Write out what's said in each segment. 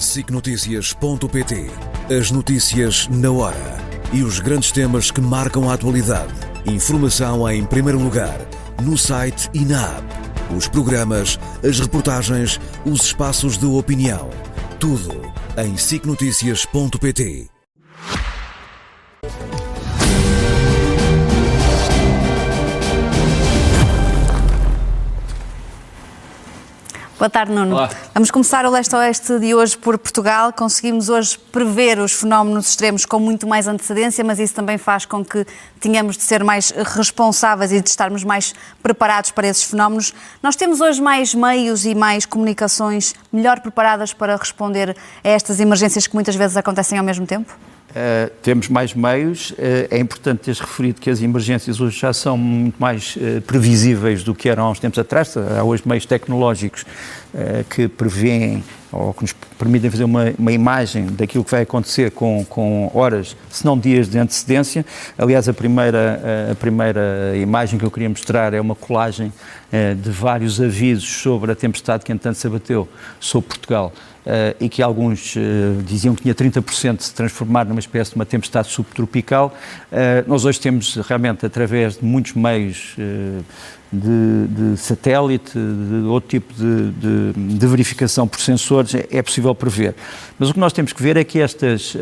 SICNoticias.pt. As notícias na hora e os grandes temas que marcam a atualidade. Informação em primeiro lugar, no site e na app. Os programas, as reportagens, os espaços de opinião. Tudo em SICNoticias.pt. Boa tarde, Nuno. Olá. Vamos começar o Leste-Oeste de hoje por Portugal. Conseguimos hoje prever os fenómenos extremos com muito mais antecedência, mas isso também faz com que tenhamos de ser mais responsáveis e de estarmos mais preparados para esses fenómenos. Nós temos hoje mais meios e mais comunicações melhor preparadas para responder a estas emergências que muitas vezes acontecem ao mesmo tempo? Temos mais meios. É importante teres referido que as emergências hoje já são muito mais previsíveis do que eram há uns tempos atrás. Há hoje meios tecnológicos que prevêem ou que nos permitem fazer uma imagem daquilo que vai acontecer com horas, se não dias de antecedência. Aliás, a primeira imagem que eu queria mostrar é uma colagem de vários avisos sobre a tempestade que entretanto se abateu sobre Portugal. E que alguns diziam que tinha 30% de se transformar numa espécie de uma tempestade subtropical. Nós hoje temos realmente, através de muitos meios de satélite, de outro tipo de verificação por sensores, é possível prever. Mas o que nós temos que ver é que estas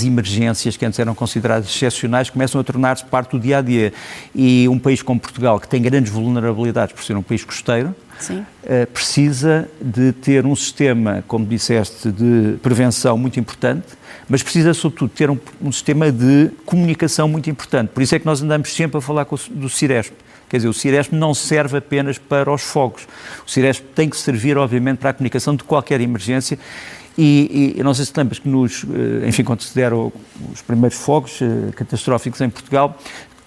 emergências, que antes eram consideradas excepcionais, começam a tornar-se parte do dia-a-dia. E um país como Portugal, que tem grandes vulnerabilidades por ser um país costeiro, precisa de ter um sistema, como disseste, de prevenção muito importante, mas precisa, sobretudo, ter um sistema de comunicação muito importante. Por isso é que nós andamos sempre a falar do Ciresp. Quer dizer, o Ciresp não serve apenas para os fogos. O Ciresp tem que servir, obviamente, para a comunicação de qualquer emergência. E não sei se te lembras que quando se deram os primeiros fogos catastróficos em Portugal,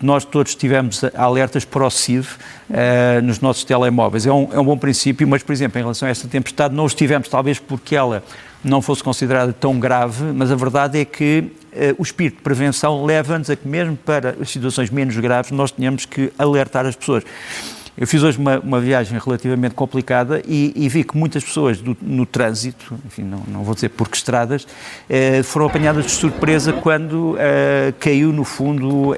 nós todos tivemos alertas para o CIV nos nossos telemóveis. É um bom princípio, mas, por exemplo, em relação a esta tempestade, não os tivemos, talvez porque ela não fosse considerada tão grave, mas a verdade é que o espírito de prevenção leva-nos a que, mesmo para as situações menos graves, nós tenhamos que alertar as pessoas. Eu fiz hoje uma viagem relativamente complicada e vi que muitas pessoas no trânsito, enfim, não vou dizer por que estradas, foram apanhadas de surpresa quando caiu no fundo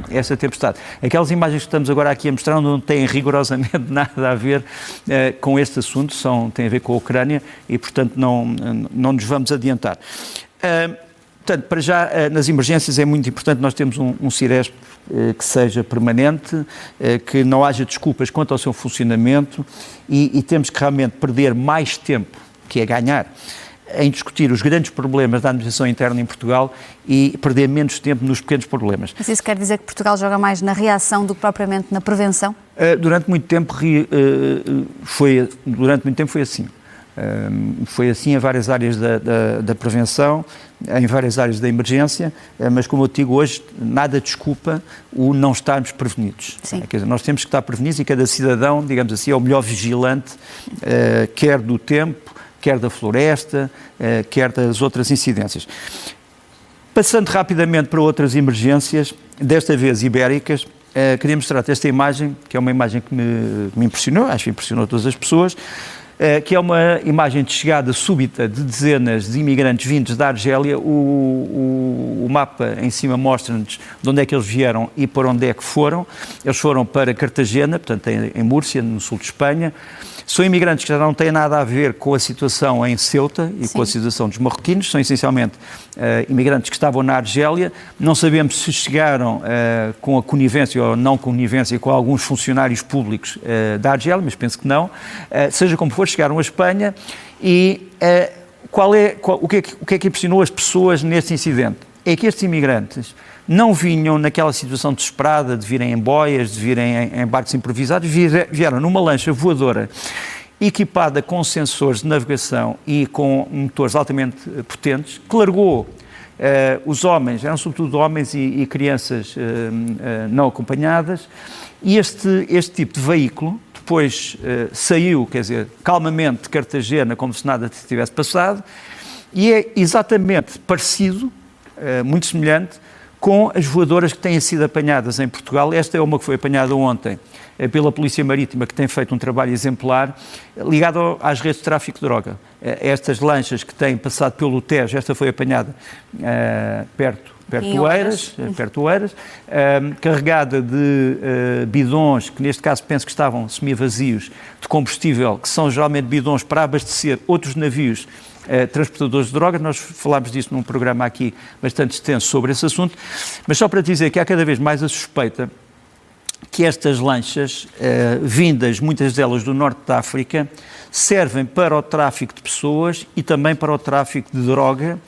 esta tempestade. Aquelas imagens que estamos agora aqui a mostrar não têm rigorosamente nada a ver com este assunto, têm a ver com a Ucrânia e, portanto, não nos vamos adiantar. Portanto, para já, nas emergências é muito importante nós termos um Ciresp que seja permanente, que não haja desculpas quanto ao seu funcionamento e temos que realmente perder mais tempo, que é ganhar, em discutir os grandes problemas da administração interna em Portugal e perder menos tempo nos pequenos problemas. Mas isso quer dizer que Portugal joga mais na reação do que propriamente na prevenção? Durante muito tempo foi assim. Foi assim em várias áreas da prevenção, em várias áreas da emergência, mas como eu digo hoje, nada desculpa o não estarmos prevenidos. Quer dizer, nós temos que estar prevenidos e cada cidadão, digamos assim, é o melhor vigilante, quer do tempo, quer da floresta, quer das outras incidências. Passando rapidamente para outras emergências, desta vez ibéricas, queria mostrar-te esta imagem, que é uma imagem que me impressionou, acho que impressionou todas as pessoas, que é uma imagem de chegada súbita de dezenas de imigrantes vindos da Argélia. O mapa em cima mostra-nos de onde é que eles vieram e para onde é que foram. Eles foram para Cartagena, portanto em Múrcia, no sul de Espanha. São imigrantes que já não têm nada a ver com a situação em Ceuta e com a situação dos marroquinos, são essencialmente imigrantes que estavam na Argélia. Não sabemos se chegaram com a conivência ou não conivência com alguns funcionários públicos da Argélia, mas penso que não. Seja como for, chegaram à Espanha e o que é que impressionou as pessoas neste incidente? É que estes imigrantes não vinham naquela situação desesperada de virem em boias, de virem em barcos improvisados, vieram numa lancha voadora equipada com sensores de navegação e com motores altamente potentes, que largou os homens, eram sobretudo homens e crianças não acompanhadas, e este tipo de veículo depois saiu, quer dizer, calmamente de Cartagena, como se nada tivesse passado, e é exatamente parecido, muito semelhante, com as voadoras que têm sido apanhadas em Portugal. Esta é uma que foi apanhada ontem pela Polícia Marítima, que tem feito um trabalho exemplar, ligado às redes de tráfico de droga. Estas lanchas que têm passado pelo Tejo, esta foi apanhada perto de Oeiras, carregada de bidões, que neste caso penso que estavam semi-vazios, de combustível, que são geralmente bidões para abastecer outros navios transportadores de drogas. Nós falámos disso num programa aqui bastante extenso sobre esse assunto, mas só para dizer que há cada vez mais a suspeita que estas lanchas, vindas, muitas delas do norte da África, servem para o tráfico de pessoas e também para o tráfico de droga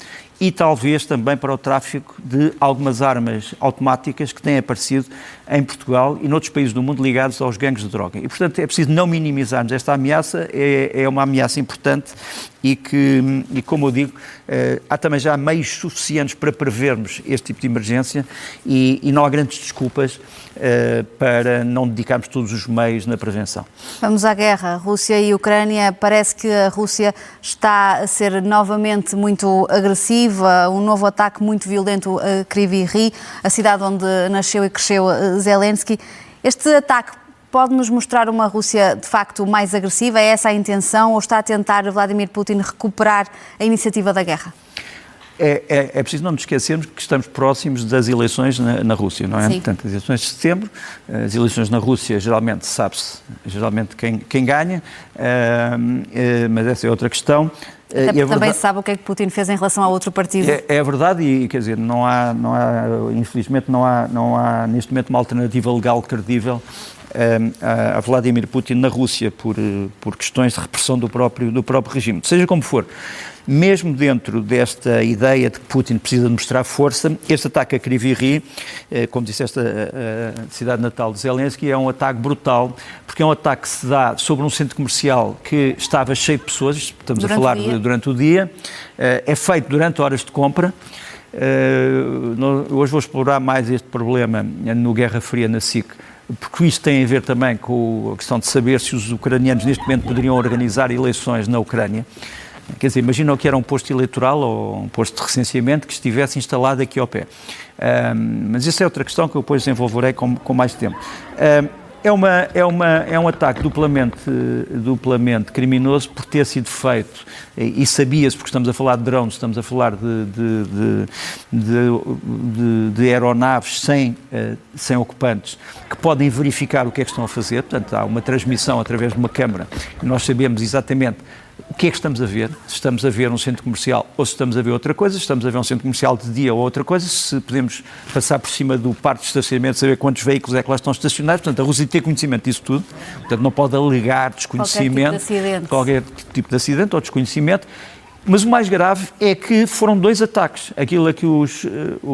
e talvez também para o tráfico de algumas armas automáticas que têm aparecido em Portugal e noutros países do mundo ligados aos gangues de droga. E, portanto, é preciso não minimizarmos esta ameaça, é uma ameaça importante e que, como eu digo, há também já meios suficientes para prevermos este tipo de emergência e não há grandes desculpas para não dedicarmos todos os meios na prevenção. Vamos à guerra. Rússia e Ucrânia. Parece que a Rússia está a ser novamente muito agressiva, um novo ataque muito violento a Kryvyi Rih, a cidade onde nasceu e cresceu Zelensky. Este ataque pode-nos mostrar uma Rússia, de facto, mais agressiva? É essa a intenção? Ou está a tentar Vladimir Putin recuperar a iniciativa da guerra? É preciso não nos esquecermos que estamos próximos das eleições na Rússia, não é? Sim. Portanto, as eleições de setembro, as eleições na Rússia, geralmente sabe-se quem ganha, mas essa é outra questão. Até porque também se sabe o que é que Putin fez em relação a outro partido. É verdade e, quer dizer, infelizmente não há neste momento uma alternativa legal credível a Vladimir Putin na Rússia por questões de repressão do próprio regime. Seja como for, mesmo dentro desta ideia de que Putin precisa de mostrar força, este ataque a Kryvyi Rih, como disseste, a cidade natal de Zelensky, é um ataque brutal, porque é um ataque que se dá sobre um centro comercial que estava cheio de pessoas, estamos a falar durante o dia, é feito durante horas de compra. Hoje vou explorar mais este problema no Guerra Fria na SIC, porque isto tem a ver também com a questão de saber se os ucranianos neste momento poderiam organizar eleições na Ucrânia. Quer dizer, imaginam que era um posto eleitoral ou um posto de recenseamento que estivesse instalado aqui ao pé. Mas isso é outra questão que eu depois desenvolverei com mais tempo. É um ataque duplamente criminoso por ter sido feito, e sabia-se, porque estamos a falar de drones, estamos a falar de aeronaves sem ocupantes, que podem verificar o que é que estão a fazer. Portanto, há uma transmissão através de uma câmara, e nós sabemos exatamente o que é que estamos a ver, se estamos a ver um centro comercial ou se estamos a ver outra coisa, se estamos a ver um centro comercial de dia ou outra coisa, se podemos passar por cima do parque de estacionamento, saber quantos veículos é que lá estão estacionados. Portanto, a Rússia tem conhecimento disso tudo, portanto não pode alegar desconhecimento, qualquer tipo de acidente ou desconhecimento. Mas o mais grave é que foram dois ataques, aquilo a que os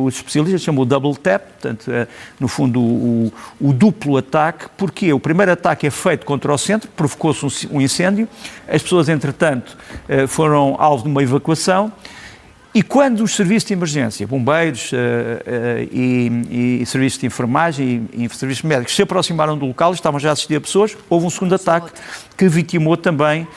especialistas chamam o double tap, portanto, no fundo o duplo ataque, porque o primeiro ataque é feito contra o centro, provocou-se um incêndio, as pessoas, entretanto, foram alvo de uma evacuação, e quando os serviços de emergência, bombeiros e serviços de enfermagem e serviços médicos se aproximaram do local e estavam já a assistir a pessoas, houve um segundo ataque que vitimou também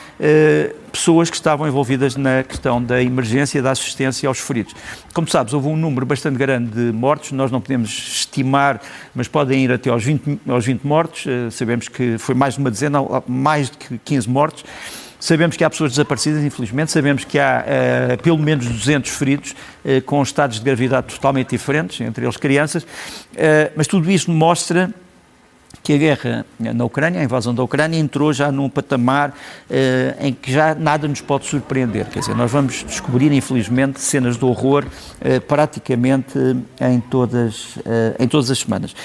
pessoas que estavam envolvidas na questão da emergência e da assistência aos feridos. Como sabes, houve um número bastante grande de mortos, nós não podemos estimar, mas podem ir até aos 20 mortos, sabemos que foi mais de uma dezena, mais de 15 mortos. Sabemos que há pessoas desaparecidas, infelizmente, sabemos que há pelo menos 200 feridos com estados de gravidade totalmente diferentes, entre eles crianças, mas tudo isso mostra que a guerra na Ucrânia, a invasão da Ucrânia, entrou já num patamar em que já nada nos pode surpreender. Quer dizer, nós vamos descobrir, infelizmente, cenas de horror praticamente em todas as semanas.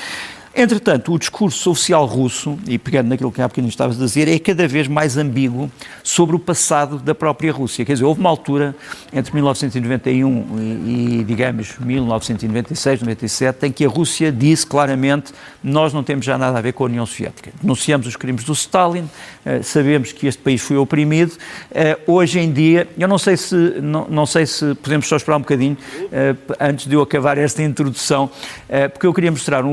Entretanto, o discurso oficial russo, e pegando naquilo que há bocadinho estavas a dizer, é cada vez mais ambíguo sobre o passado da própria Rússia. Quer dizer, houve uma altura, entre 1991 e digamos, 1996, 97, em que a Rússia disse claramente: nós não temos já nada a ver com a União Soviética. Denunciamos os crimes do Stalin, sabemos que este país foi oprimido. Hoje em dia, eu não sei se podemos só esperar um bocadinho, antes de eu acabar esta introdução, porque eu queria mostrar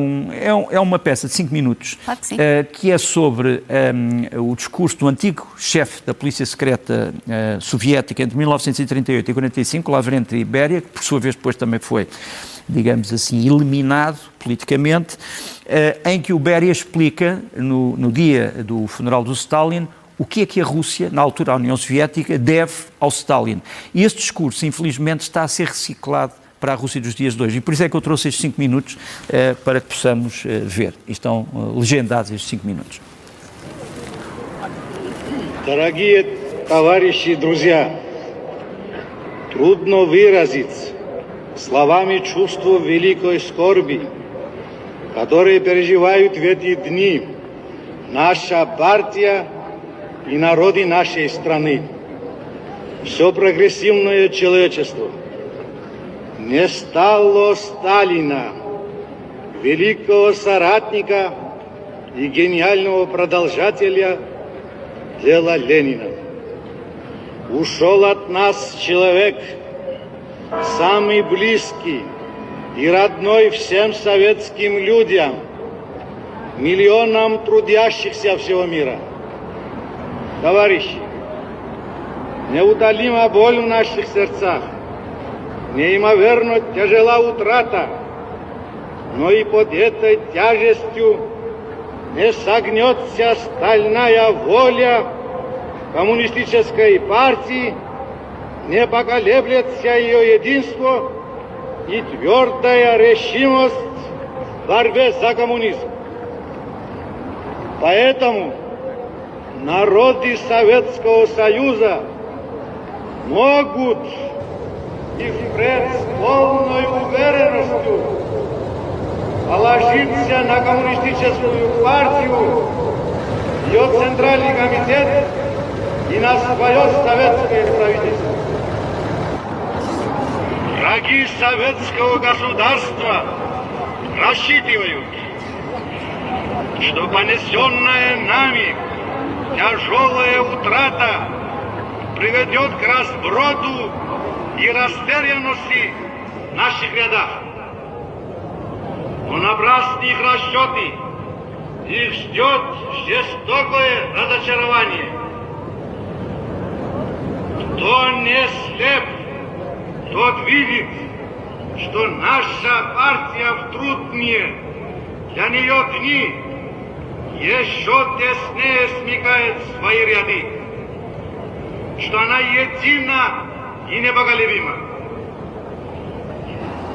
é uma peça de 5 minutos, Claro que sim. Que é sobre o discurso do antigo chefe da polícia secreta soviética entre 1938 e 1945, Lavrentiy Beria, que por sua vez depois também foi, digamos assim, eliminado politicamente, em que o Beria explica, no dia do funeral do Stalin, o que é que a Rússia, na altura a União Soviética, deve ao Stalin. E este discurso, infelizmente, está a ser reciclado para a Rússia dos dias de hoje. E por isso é que eu trouxe estes 5 minutos para que possamos ver. E estão legendados estes 5 minutos. Дорогие товарищи и друзья, трудно выразить словами чувство великой скорби, которые переживают в эти дни наша партия и народы нашей страны. Все прогрессивное человечество не стало Сталина, великого соратника и гениального продолжателя дела Ленина. Ушел от нас человек, самый близкий и родной всем советским людям, миллионам трудящихся всего мира. Товарищи, неутолима боль в наших сердцах, неимоверно тяжела утрата, но и под этой тяжестью не согнется стальная воля коммунистической партии, не поколеблется ее единство и твердая решимость в борьбе за коммунизм. Поэтому народы Советского Союза могут и впредь с полной уверенностью положиться на коммунистическую партию, ее Центральный комитет и на свое советское правительство. Враги советского государства рассчитывают, что понесенная нами тяжелая утрата приведет к разброду и растерянности в наших рядах. Но напрасны их расчеты, их ждет жестокое разочарование. Кто не слеп, тот видит, что наша партия в трудные для нее дни еще теснее смыкает свои ряды, что она едина и непоколебима.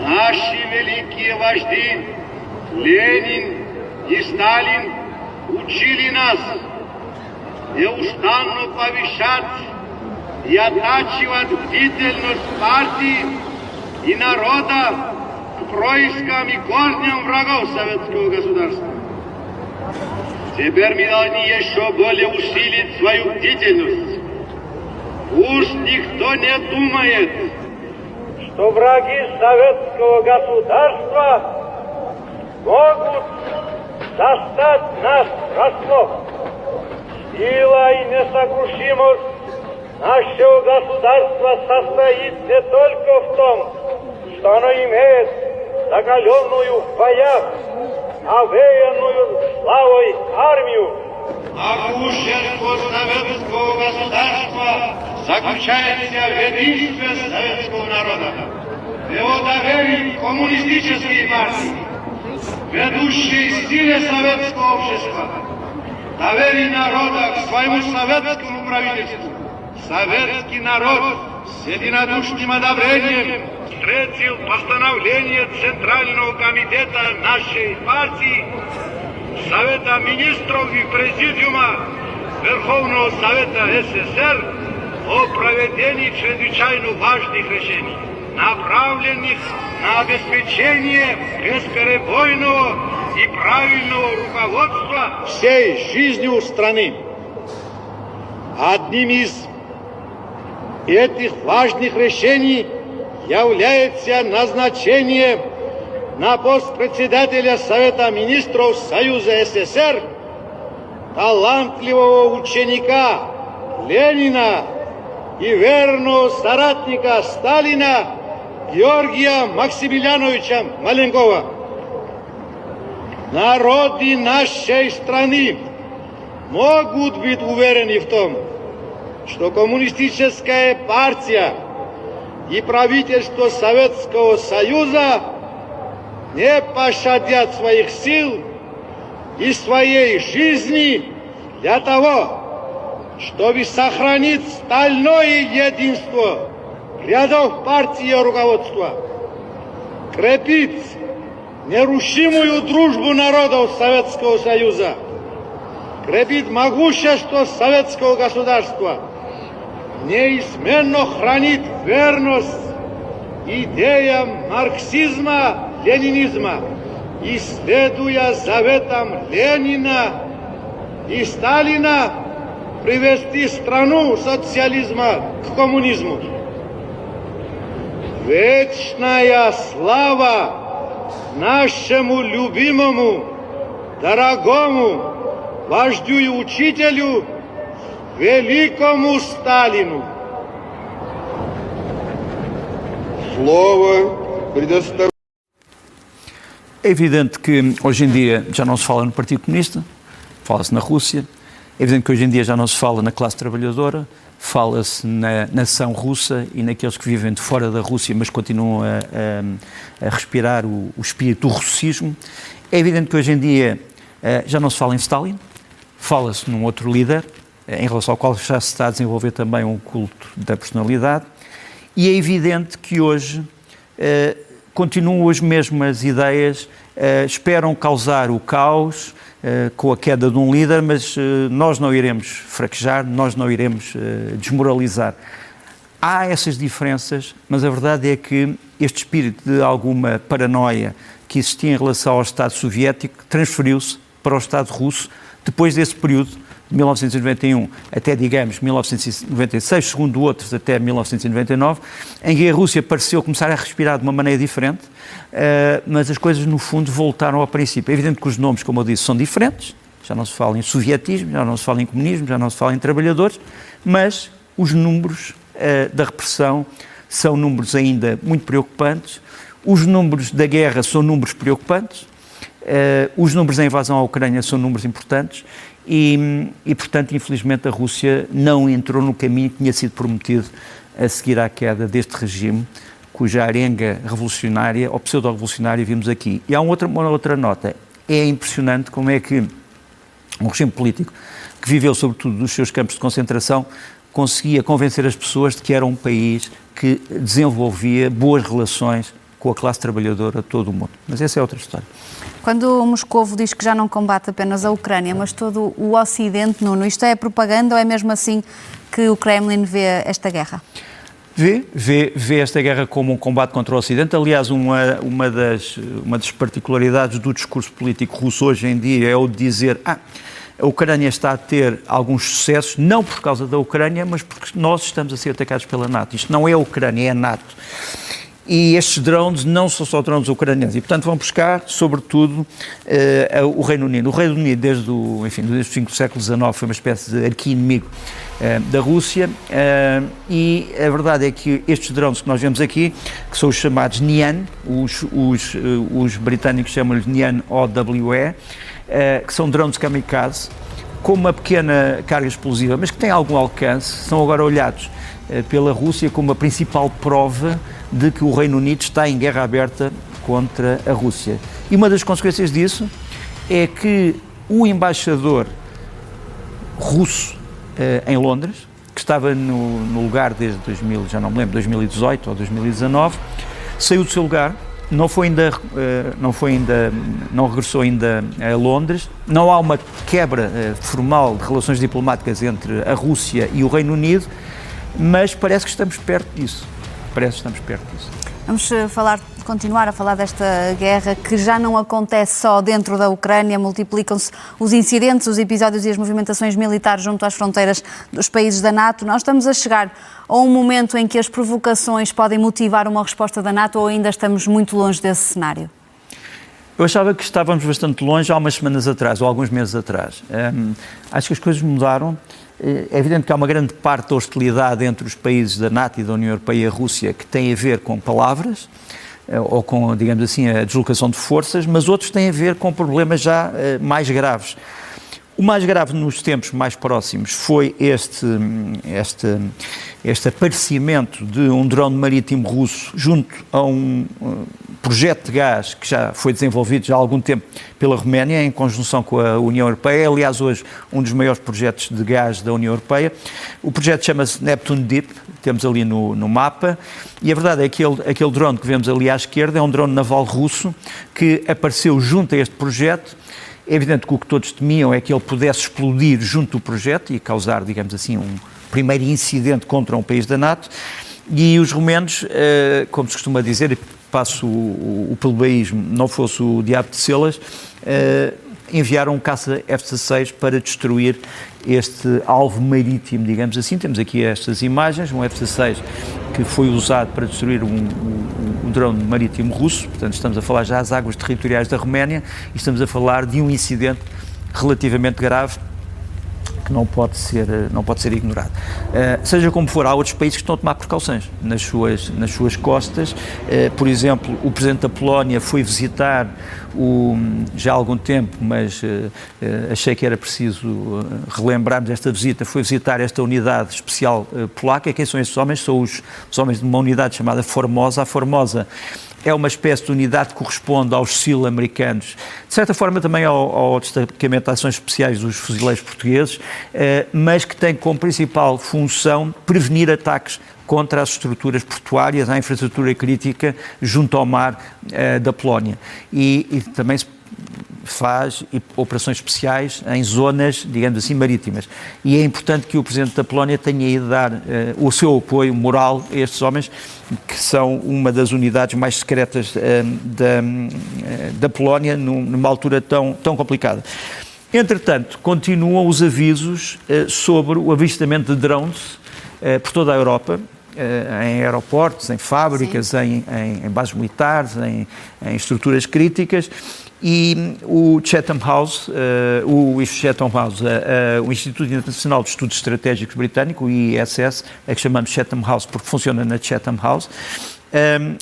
Наши великие вожди Ленин и Сталин учили нас неустанно повышать и оттачивать бдительность партии и народа к проискам и корням врагов советского государства. Теперь мы должны еще более усилить свою бдительность. Пусть никто не думает, что враги советского государства могут застать нас врасплох. Сила и несокрушимость нашего государства состоит не только в том, что оно имеет закаленную в боях, овеянную славой армию. Могущество советского государства заключается в единстве советского народа, в его доверии к коммунистической партии, ведущей силе советского общества, доверие народа к своему советскому правительству. Советский народ с единодушным одобрением встретил постановление Центрального комитета нашей партии, Совета министров и Президиума Верховного Совета СССР о проведении чрезвычайно важных решений, направленных на обеспечение бесперебойного и правильного руководства всей жизнью страны. Одним из этих важных решений является назначение на пост председателя Совета министров Союза СССР талантливого ученика Ленина и верного соратника Сталина Георгия Максимилиановича Маленкова. народы нашей страны могут быть уверены в том, что Коммунистическая партия и правительство Советского Союза не пощадят своих сил и своей жизни для того, чтобы сохранить стальное единство рядов партии и руководства, крепить нерушимую дружбу народов Советского Союза, крепить могущество советского государства, неизменно хранить верность идеям марксизма, ленинизма и, следуя заветам Ленина и Сталина, привести страну социализма к коммунизму. Вечная слава нашему любимому, дорогому вождю и учителю, великому Сталину. Слово предоставляю. É evidente que hoje em dia já não se fala no Partido Comunista, fala-se na Rússia. É evidente que hoje em dia já não se fala na classe trabalhadora, fala-se na nação russa e naqueles que vivem de fora da Rússia, mas continuam a respirar o espírito do russismo. É evidente que hoje em dia já não se fala em Stalin, fala-se num outro líder, em relação ao qual já se está a desenvolver também um culto da personalidade. E é evidente que hoje continuam as mesmas ideias, esperam causar o caos com a queda de um líder, mas nós não iremos fraquejar, nós não iremos desmoralizar. Há essas diferenças, mas a verdade é que este espírito de alguma paranoia que existia em relação ao Estado soviético transferiu-se para o Estado russo depois desse período, de 1991 até, digamos, 1996, segundo outros, até 1999, em que a Rússia pareceu começar a respirar de uma maneira diferente, mas as coisas, no fundo, voltaram ao princípio. É evidente que os nomes, como eu disse, são diferentes, já não se fala em sovietismo, já não se fala em comunismo, já não se fala em trabalhadores, mas os números da repressão são números ainda muito preocupantes, os números da guerra são números preocupantes, os números da invasão à Ucrânia são números importantes e, portanto, infelizmente, a Rússia não entrou no caminho que tinha sido prometido a seguir à queda deste regime, cuja arenga revolucionária, ou pseudo-revolucionária, vimos aqui. E há uma outra nota. É impressionante como é que um regime político que viveu, sobretudo, dos seus campos de concentração, conseguia convencer as pessoas de que era um país que desenvolvia boas relações com a classe trabalhadora de todo o mundo. Mas essa é outra história. Quando o Moscovo diz que já não combate apenas a Ucrânia, mas todo o Ocidente, Nuno, isto é propaganda ou é mesmo assim que o Kremlin vê esta guerra? Vê esta guerra como um combate contra o Ocidente. Aliás, uma das particularidades do discurso político russo hoje em dia é o de dizer a Ucrânia está a ter alguns sucessos, não por causa da Ucrânia, mas porque nós estamos a ser atacados pela NATO. Isto não é a Ucrânia, é a NATO. E estes drones não são só drones ucranianos e, portanto, vão buscar, sobretudo, o Reino Unido. O Reino Unido, desde o fim do século XIX, foi uma espécie de arqui-inimigo da Rússia e a verdade é que estes drones que nós vemos aqui, que são os chamados Nian, os britânicos chamam-lhes Nian OWE, que são drones kamikaze, com uma pequena carga explosiva, mas que têm algum alcance, são agora olhados pela Rússia como a principal prova de que o Reino Unido está em guerra aberta contra a Rússia. E uma das consequências disso é que o embaixador russo em Londres, que estava no lugar desde 2000, já não me lembro, 2018 ou 2019, saiu do seu lugar, não regressou ainda a Londres. Não há uma quebra formal de relações diplomáticas entre a Rússia e o Reino Unido, mas parece que estamos perto disso. Vamos continuar a falar desta guerra que já não acontece só dentro da Ucrânia, multiplicam-se os incidentes, os episódios e as movimentações militares junto às fronteiras dos países da NATO. Nós estamos a chegar a um momento em que as provocações podem motivar uma resposta da NATO ou ainda estamos muito longe desse cenário? Eu achava que estávamos bastante longe há umas semanas atrás, ou alguns meses atrás. Acho que as coisas mudaram. É evidente que há uma grande parte da hostilidade entre os países da NATO e da União Europeia e a Rússia que tem a ver com palavras, ou com, digamos assim, a deslocação de forças, mas outros têm a ver com problemas já mais graves. O mais grave nos tempos mais próximos foi este aparecimento de um drone marítimo russo junto a um projeto de gás que já foi desenvolvido já há algum tempo pela Roménia, em conjunção com a União Europeia. Aliás, hoje um dos maiores projetos de gás da União Europeia. O projeto chama-se Neptune Deep, temos ali no mapa, e a verdade é que aquele drone que vemos ali à esquerda é um drone naval russo que apareceu junto a este projeto. É evidente que o que todos temiam é que ele pudesse explodir junto do projeto e causar, digamos assim, um primeiro incidente contra um país da NATO, e os romenos, como se costuma dizer, passo o plebeísmo, não fosse o diabo de selas, enviaram um caça F-16 para destruir este alvo marítimo, digamos assim. Temos aqui estas imagens, um F-16 que foi usado para destruir um drone marítimo russo, portanto estamos a falar já às águas territoriais da Roménia e estamos a falar de um incidente relativamente grave que não pode ser ignorado. Seja como for, há outros países que estão a tomar precauções nas suas costas. Por exemplo, o Presidente da Polónia foi visitar já há algum tempo, mas achei que era preciso relembrarmos esta visita, foi visitar esta unidade especial polaca. Quem são estes homens? São os homens de uma unidade chamada Formosa. A Formosa é uma espécie de unidade que corresponde aos SEAL americanos, de certa forma também ao destacamento de ações especiais dos fuzileiros portugueses, mas que tem como principal função prevenir ataques contra as estruturas portuárias, à infraestrutura crítica junto ao mar da Polónia. E também se faz operações especiais em zonas, digamos assim, marítimas. E é importante que o Presidente da Polónia tenha ido dar o seu apoio moral a estes homens, que são uma das unidades mais secretas da Polónia, numa altura tão complicada. Entretanto, continuam os avisos sobre o avistamento de drones por toda a Europa, em aeroportos, em fábricas, em bases militares, em estruturas críticas. E o Chatham House, o Instituto Internacional de Estudos Estratégicos Britânico, o IISS, a que chamamos Chatham House porque funciona na Chatham House,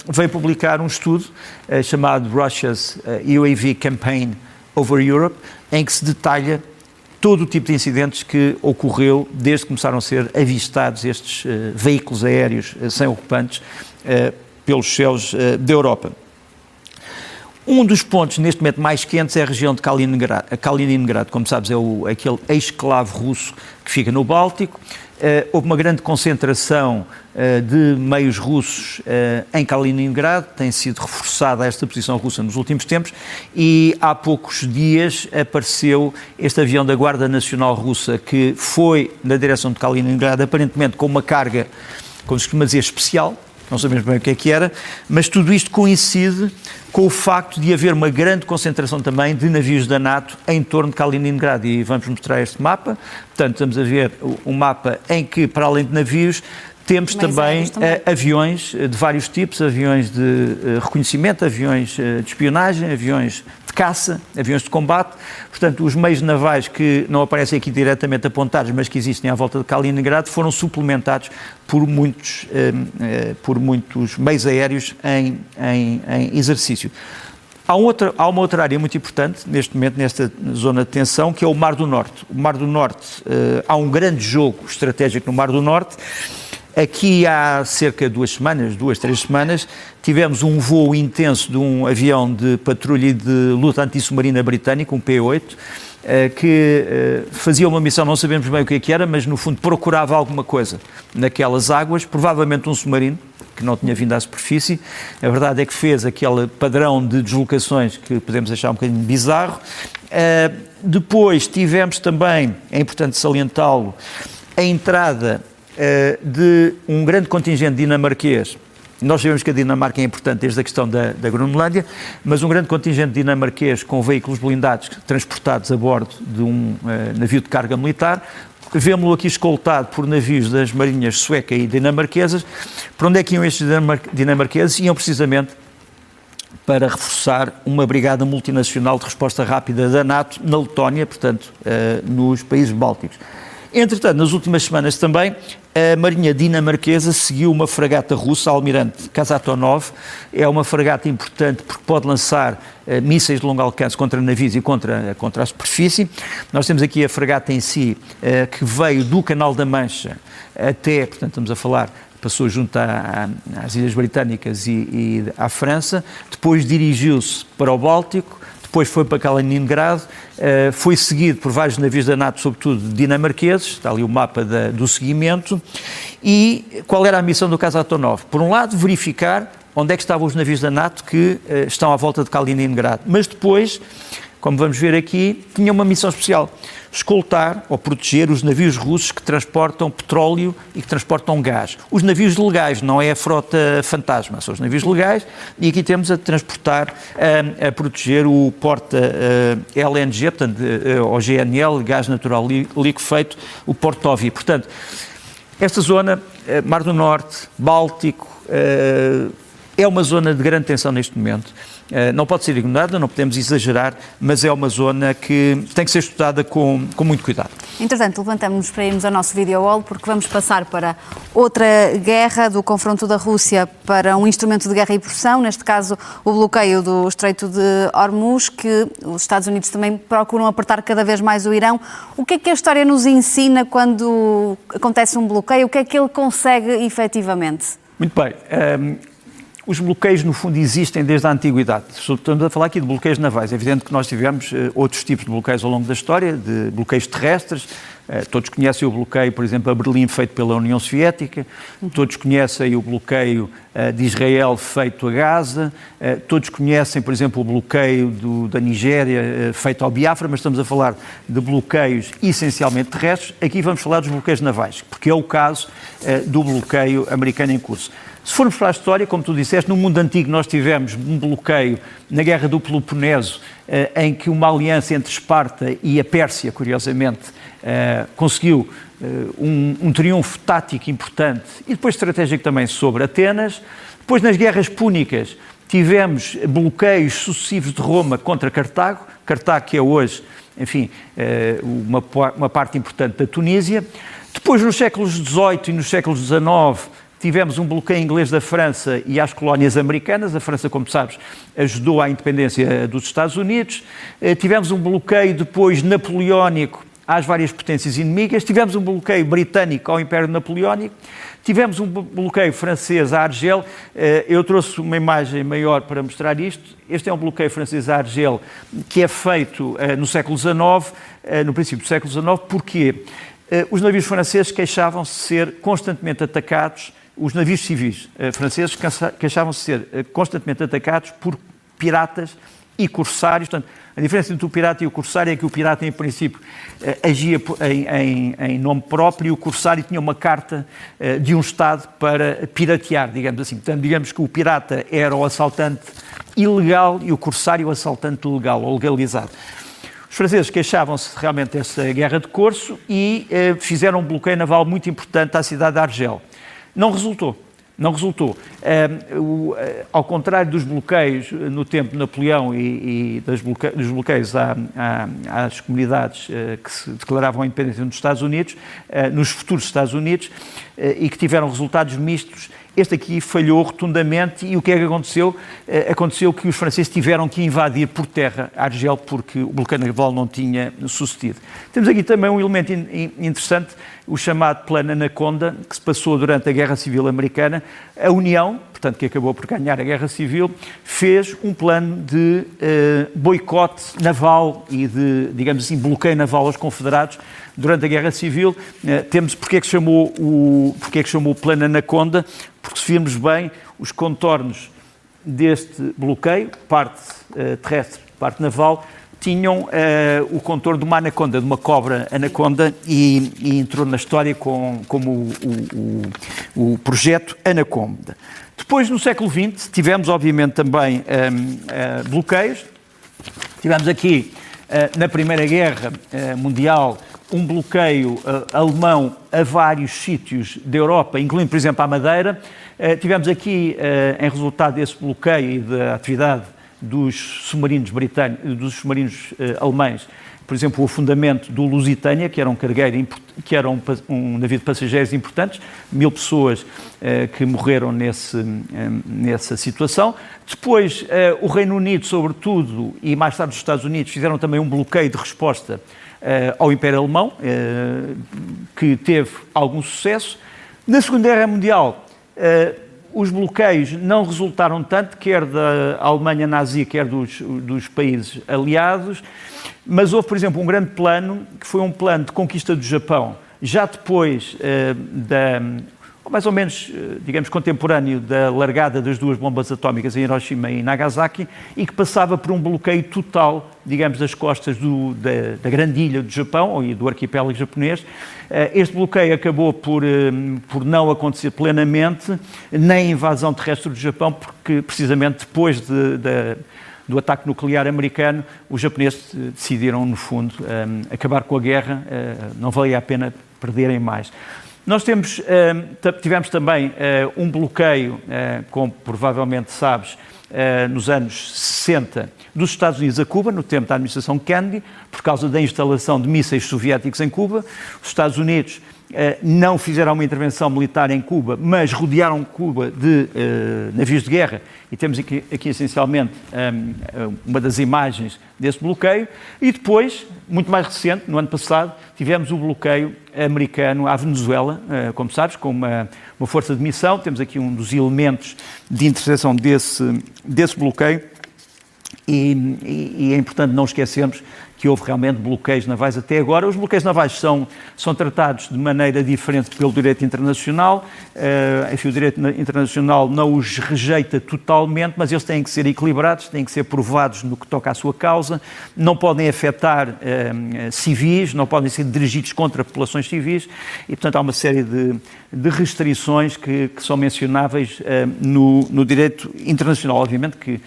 veio publicar um estudo chamado Russia's UAV Campaign over Europe, em que se detalha todo o tipo de incidentes que ocorreu desde que começaram a ser avistados estes veículos aéreos sem ocupantes pelos céus da Europa. Um dos pontos, neste momento, mais quentes é a região de Kaliningrado. Como sabes, é aquele ex-enclave russo que fica no Báltico. Houve uma grande concentração de meios russos em Kaliningrado, tem sido reforçada esta posição russa nos últimos tempos, e há poucos dias apareceu este avião da Guarda Nacional Russa que foi na direção de Kaliningrado, aparentemente com uma carga, como se costuma dizer, especial. Não sabemos bem o que é que era, mas tudo isto coincide com o facto de haver uma grande concentração também de navios da NATO em torno de Kaliningrado. E vamos mostrar este mapa. Portanto, estamos a ver um mapa em que, para além de navios, temos também aviões de vários tipos, aviões de reconhecimento, aviões de espionagem, aviões de caça, aviões de combate. Portanto, os meios navais que não aparecem aqui diretamente apontados, mas que existem à volta de Kaliningrado, foram suplementados por muitos meios aéreos em exercício. Há uma outra área muito importante, neste momento, nesta zona de tensão, que é o Mar do Norte. O Mar do Norte, há um grande jogo estratégico no Mar do Norte. Aqui há cerca de 3 semanas, tivemos um voo intenso de um avião de patrulha e de luta antissubmarina britânico, um P-8, que fazia uma missão, não sabemos bem o que era, mas no fundo procurava alguma coisa naquelas águas, provavelmente um submarino, que não tinha vindo à superfície. A verdade é que fez aquele padrão de deslocações que podemos achar um bocadinho bizarro. Depois tivemos também, é importante salientá-lo, a entrada de um grande contingente dinamarquês. Nós sabemos que a Dinamarca é importante desde a questão da Groenlândia, mas um grande contingente dinamarquês com veículos blindados transportados a bordo de um navio de carga militar. Vemo-lo aqui escoltado por navios das marinhas sueca e dinamarquesas. Para onde é que iam estes dinamarqueses? Iam precisamente para reforçar uma brigada multinacional de resposta rápida da NATO na Letónia, portanto, nos países bálticos. Entretanto, nas últimas semanas também, a Marinha dinamarquesa seguiu uma fragata russa, a Almirante Kazatonov. É uma fragata importante porque pode lançar mísseis de longo alcance contra navios e contra a superfície. Nós temos aqui a fragata em si, que veio do Canal da Mancha até, portanto, estamos a falar, passou junto às Ilhas Britânicas e à França, depois dirigiu-se para o Báltico, depois foi para Kaliningrado, foi seguido por vários navios da NATO, sobretudo dinamarqueses, está ali o mapa do seguimento. E qual era a missão do Kazatonov? Por um lado, verificar onde é que estavam os navios da NATO que estão à volta de Kaliningrado, mas depois, como vamos ver aqui, tinha uma missão especial: escoltar ou proteger os navios russos que transportam petróleo e que transportam gás. Os navios legais, não é a frota fantasma, são os navios legais, e aqui temos a transportar, a proteger o porta LNG, portanto, ou GNL, gás natural liquefeito, o Porto Ovi. Portanto, esta zona, Mar do Norte, Báltico, é uma zona de grande tensão neste momento. Não pode ser ignorada, não podemos exagerar, mas é uma zona que tem que ser estudada com muito cuidado. Entretanto, levantamos-nos para irmos ao nosso video wall, porque vamos passar para outra guerra, do confronto da Rússia para um instrumento de guerra e pressão, neste caso o bloqueio do Estreito de Hormuz, que os Estados Unidos também procuram apertar cada vez mais o Irão. O que é que a história nos ensina quando acontece um bloqueio? O que é que ele consegue efetivamente? Muito bem. Os bloqueios, no fundo, existem desde a antiguidade. Estamos a falar aqui de bloqueios navais. É evidente que nós tivemos outros tipos de bloqueios ao longo da história, de bloqueios terrestres. Todos conhecem o bloqueio, por exemplo, a Berlim, feito pela União Soviética. Todos conhecem o bloqueio de Israel, feito a Gaza. Todos conhecem, por exemplo, o bloqueio da Nigéria, feito ao Biafra, mas estamos a falar de bloqueios essencialmente terrestres. Aqui vamos falar dos bloqueios navais, porque é o caso do bloqueio americano em curso. Se formos para a história, como tu disseste, no mundo antigo nós tivemos um bloqueio na Guerra do Peloponeso, em que uma aliança entre Esparta e a Pérsia, curiosamente, conseguiu um triunfo tático importante e depois estratégico também sobre Atenas. Depois, nas guerras púnicas, tivemos bloqueios sucessivos de Roma contra Cartago. Cartago, que é hoje, enfim, uma parte importante da Tunísia. Depois, nos séculos XVIII e nos séculos XIX, tivemos um bloqueio inglês da França e às colónias americanas. A França, como sabes, ajudou à independência dos Estados Unidos. Tivemos um bloqueio depois napoleónico às várias potências inimigas. Tivemos um bloqueio britânico ao Império Napoleónico. Tivemos um bloqueio francês a Argel. Eu trouxe uma imagem maior para mostrar isto. Este é um bloqueio francês a Argel que é feito no século XIX, no princípio do século XIX. Porquê? Os navios franceses queixavam-se de ser constantemente atacados. Os navios civis franceses queixavam-se de ser constantemente atacados por piratas e corsários. Portanto, a diferença entre o pirata e o corsário é que o pirata, em princípio, agia em nome próprio, e o corsário tinha uma carta de um Estado para piratear, digamos assim. Portanto, digamos que o pirata era o assaltante ilegal e o corsário o assaltante legal, ou legalizado. Os franceses queixavam-se realmente dessa guerra de corso e fizeram um bloqueio naval muito importante à cidade de Argel. Não resultou. Ao contrário dos bloqueios no tempo de Napoleão e dos bloqueios às comunidades que se declaravam a independência dos Estados Unidos, nos futuros Estados Unidos, e que tiveram resultados mistos, este aqui falhou rotundamente. E o que é que aconteceu? Aconteceu que os franceses tiveram que invadir por terra Argel porque o bloqueio naval não tinha sucedido. Temos aqui também um elemento interessante, o chamado Plano Anaconda, que se passou durante a Guerra Civil Americana. A União, portanto, que acabou por ganhar a Guerra Civil, fez um plano de boicote naval e de, digamos assim, bloqueio naval aos confederados durante a Guerra Civil. Porque é que chamou o Plano Anaconda? Porque, se virmos bem, os contornos deste bloqueio, parte terrestre, parte naval, tinham o contorno de uma anaconda, de uma cobra anaconda, e entrou na história como o projeto Anaconda. Depois, no século XX, tivemos, obviamente, também bloqueios. Tivemos aqui, na Primeira Guerra Mundial, um bloqueio alemão a vários sítios da Europa, incluindo, por exemplo, a Madeira. Tivemos aqui, em resultado desse bloqueio e da atividade dos submarinos britânicos, dos submarinos alemães. Por exemplo, o afundamento do Lusitânia, que era um cargueiro, que era um navio de passageiros importantes, 1000 pessoas que morreram nessa situação. Depois, o Reino Unido, sobretudo, e mais tarde os Estados Unidos, fizeram também um bloqueio de resposta ao Império Alemão, que teve algum sucesso. Na Segunda Guerra Mundial, os bloqueios não resultaram tanto, quer da Alemanha nazi, quer dos países aliados, mas houve, por exemplo, um grande plano, que foi um plano de conquista do Japão, já depois mais ou menos, digamos, contemporâneo da largada das 2 bombas atómicas em Hiroshima e Nagasaki, e que passava por um bloqueio total, digamos, das costas da grande ilha do Japão, e do arquipélago japonês. Este bloqueio acabou por não acontecer plenamente, nem a invasão terrestre do Japão, porque precisamente depois do ataque nuclear americano, os japoneses decidiram, no fundo, acabar com a guerra, não valia a pena perderem mais. Nós tivemos também um bloqueio, como provavelmente sabes, nos anos 60, dos Estados Unidos a Cuba, no tempo da administração Kennedy, por causa da instalação de mísseis soviéticos em Cuba. Os Estados Unidos não fizeram uma intervenção militar em Cuba, mas rodearam Cuba de navios de guerra, e temos aqui essencialmente uma das imagens desse bloqueio. E depois, muito mais recente, no ano passado, tivemos o bloqueio americano à Venezuela, como sabes, com uma força de missão. Temos aqui um dos elementos de interseção desse bloqueio, e é importante não esquecermos que houve realmente bloqueios navais até agora. Os bloqueios navais são tratados de maneira diferente pelo direito internacional. Enfim, o direito internacional não os rejeita totalmente, mas eles têm que ser equilibrados, têm que ser provados no que toca à sua causa, não podem afetar civis, não podem ser dirigidos contra populações civis, e, portanto, há uma série de restrições que são mencionáveis no direito internacional. Obviamente que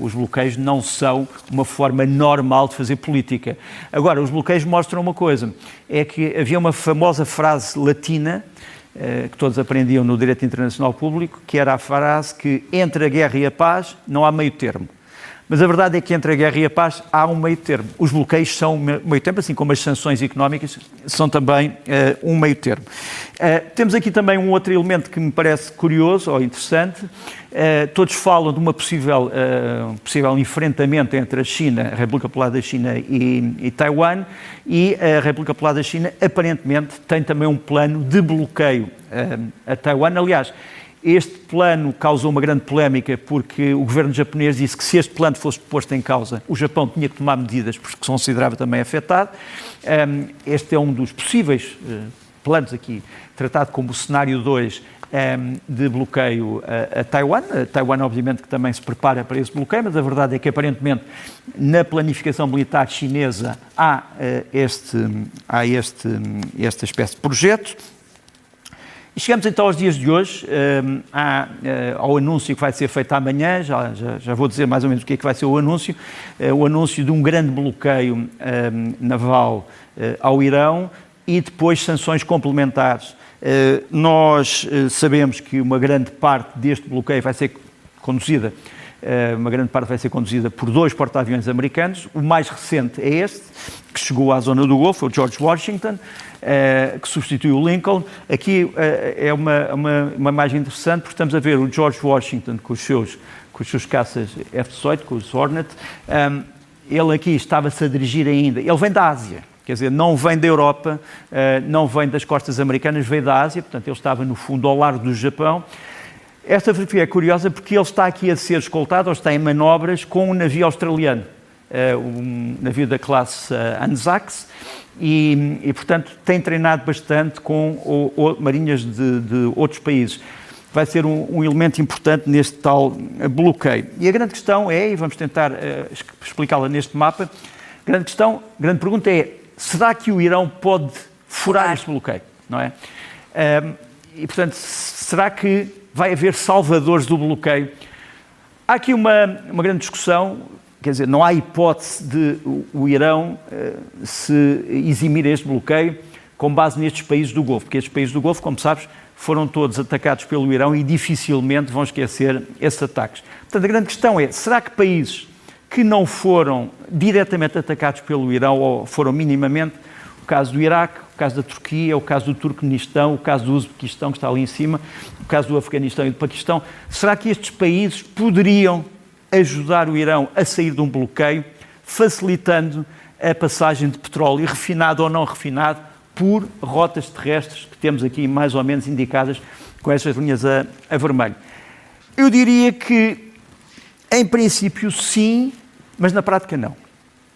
os bloqueios não são uma forma normal de fazer política. Agora, os bloqueios mostram uma coisa, é que havia uma famosa frase latina, que todos aprendiam no direito internacional público, que era a frase que entre a guerra e a paz não há meio termo. Mas a verdade é que entre a guerra e a paz há um meio termo. Os bloqueios são um meio termo, assim como as sanções económicas são também um meio termo. Temos aqui também um outro elemento que me parece curioso ou interessante. Todos falam de um possível enfrentamento entre a China, a República Popular da China e Taiwan, e a República Popular da China aparentemente tem também um plano de bloqueio a Taiwan. Aliás, este plano causou uma grande polémica porque o governo japonês disse que se este plano fosse posto em causa, o Japão tinha que tomar medidas porque se considerava também afetado. Este é um dos possíveis planos aqui, tratado como o cenário 2 de bloqueio a Taiwan. Taiwan, obviamente, que também se prepara para esse bloqueio, mas a verdade é que, aparentemente, na planificação militar chinesa há esta espécie de projeto. E chegamos então aos dias de hoje, ao anúncio que vai ser feito amanhã. Já vou dizer mais ou menos o que é que vai ser o anúncio de um grande bloqueio naval ao Irão e depois sanções complementares. Nós sabemos que uma grande parte deste bloqueio vai ser conduzida por 2 porta-aviões americanos. O mais recente é este, que chegou à zona do Golfo, o George Washington, que substitui o Lincoln. Aqui é uma imagem interessante, porque estamos a ver o George Washington com os seus caças F-18, com os Hornet. Ele aqui estava-se a dirigir ainda, ele vem da Ásia, quer dizer, não vem da Europa, não vem das costas americanas, veio da Ásia, portanto ele estava no fundo ao largo do Japão. Esta fotografia é curiosa porque ele está aqui a ser escoltado, ou está em manobras, com um navio australiano, um navio da classe Anzacs, e portanto tem treinado bastante com marinhas de outros países. Vai ser um elemento importante neste tal bloqueio. E a grande questão é, e vamos tentar explicá-la neste mapa, grande pergunta é, será que o Irão pode furar este bloqueio? Não é? E portanto, será que vai haver salvadores do bloqueio? Há aqui uma grande discussão, quer dizer, não há hipótese de o Irão se eximir a este bloqueio com base nestes países do Golfo, porque estes países do Golfo, como sabes, foram todos atacados pelo Irão e dificilmente vão esquecer esses ataques. Portanto, a grande questão é, será que países que não foram diretamente atacados pelo Irão ou foram minimamente, o caso do Iraque, o caso da Turquia, o caso do Turcomenistão, o caso do Uzbequistão, que está ali em cima, o caso do Afeganistão e do Paquistão, será que estes países poderiam ajudar o Irão a sair de um bloqueio, facilitando a passagem de petróleo refinado ou não refinado por rotas terrestres que temos aqui mais ou menos indicadas com estas linhas a vermelho? Eu diria que, em princípio, sim, mas na prática não.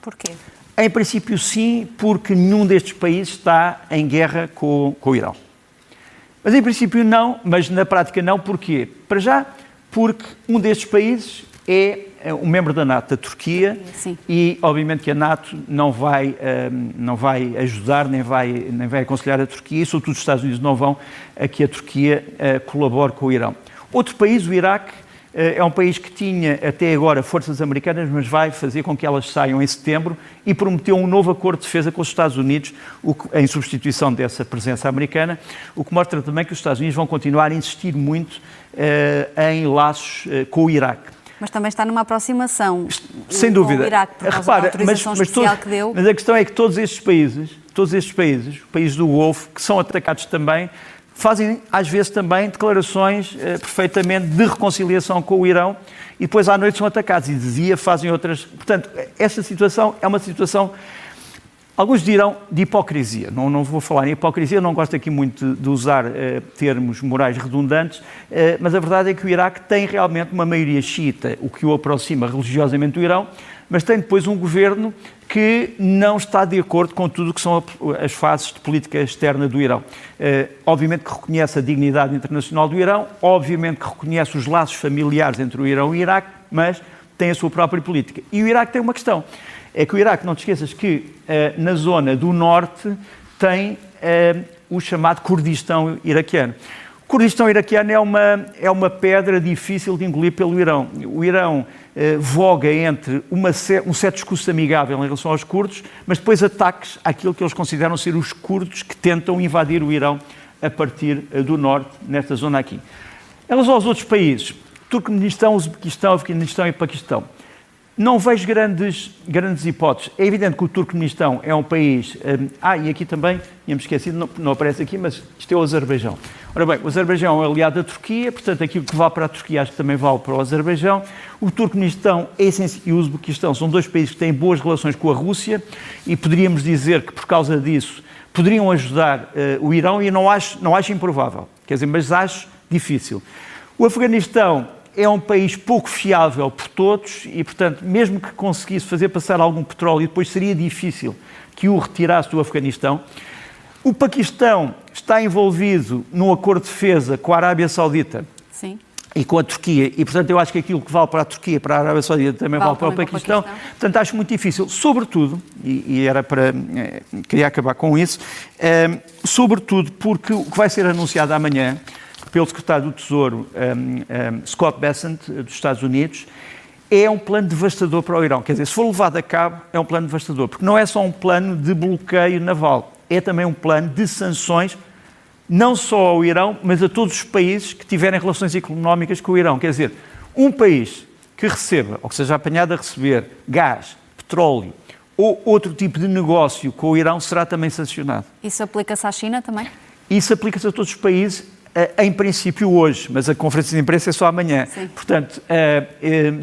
Porquê? Em princípio, sim, porque nenhum destes países está em guerra com o Irão. Mas, em princípio, não, mas na prática não. Porquê? Para já, porque um destes países é um membro da NATO, a Turquia, sim. E, obviamente, que a NATO não vai ajudar, nem vai aconselhar a Turquia, e, sobretudo, os Estados Unidos não vão a que a Turquia colabore com o Irão. Outro país, o Iraque, é um país que tinha até agora forças americanas, mas vai fazer com que elas saiam em setembro e prometeu um novo acordo de defesa com os Estados Unidos, em substituição dessa presença americana, o que mostra também que os Estados Unidos vão continuar a insistir muito em laços com o Iraque. Mas também está numa aproximação. Sem dúvida. Com o Iraque, por causa da autorização especial que deu. Mas a questão é que todos estes países, países do Golfo, que são atacados também, fazem, às vezes, também declarações perfeitamente de reconciliação com o Irão e depois à noite são atacados e de dia fazem outras. Portanto, esta situação é uma situação, alguns dirão, de hipocrisia. Não vou falar em hipocrisia, não gosto aqui muito de usar termos morais redundantes, mas a verdade é que o Iraque tem realmente uma maioria xiita, o que o aproxima religiosamente do Irão, mas tem depois um governo que não está de acordo com tudo o que são as fases de política externa do Irão. Obviamente que reconhece a dignidade internacional do Irão, obviamente que reconhece os laços familiares entre o Irão e o Iraque, mas tem a sua própria política. E o Iraque tem uma questão, é que o Iraque, não te esqueças que na zona do norte tem o chamado Kurdistão iraquiano. O Kurdistão iraquiano é uma pedra difícil de engolir pelo Irão. O Irão voga entre um certo discurso amigável em relação aos curdos, mas depois ataques àquilo que eles consideram ser os curdos que tentam invadir o Irão a partir do norte, nesta zona aqui. Em relação aos outros países, Turcomenistão, Uzbequistão, Afeganistão e Paquistão, não vejo grandes hipóteses. É evidente que o Turcomenistão é um país... e aqui também, tínhamos esquecido, não aparece aqui, mas isto é o Azerbaijão. Ora bem, o Azerbaijão é um aliado da Turquia, portanto, aquilo que vale para a Turquia acho que também vale para o Azerbaijão. O Turcomenistão e o Uzbequistão são dois países que têm boas relações com a Rússia e poderíamos dizer que, por causa disso, poderiam ajudar o Irão e não acho improvável, quer dizer, mas acho difícil. O Afeganistão é um país pouco fiável por todos e, portanto, mesmo que conseguisse fazer passar algum petróleo, depois seria difícil que o retirasse do Afeganistão. O Paquistão está envolvido num acordo de defesa com a Arábia Saudita. Sim. E com a Turquia, e portanto eu acho que aquilo que vale para a Turquia, para a Arábia Saudita, também vale para o Paquistão. Portanto, acho muito difícil, sobretudo, e era para... queria acabar com isso, sobretudo porque o que vai ser anunciado amanhã pelo secretário do Tesouro, Scott Bessent, dos Estados Unidos, é um plano devastador para o Irão. Quer dizer, se for levado a cabo, é um plano devastador, porque não é só um plano de bloqueio naval, é também um plano de sanções, não só ao Irão, mas a todos os países que tiverem relações económicas com o Irão. Quer dizer, um país que receba, ou que seja apanhado a receber gás, petróleo ou outro tipo de negócio com o Irão será também sancionado. Isso aplica-se à China também? Isso aplica-se a todos os países, em princípio hoje, mas a conferência de imprensa é só amanhã. Sim. Portanto,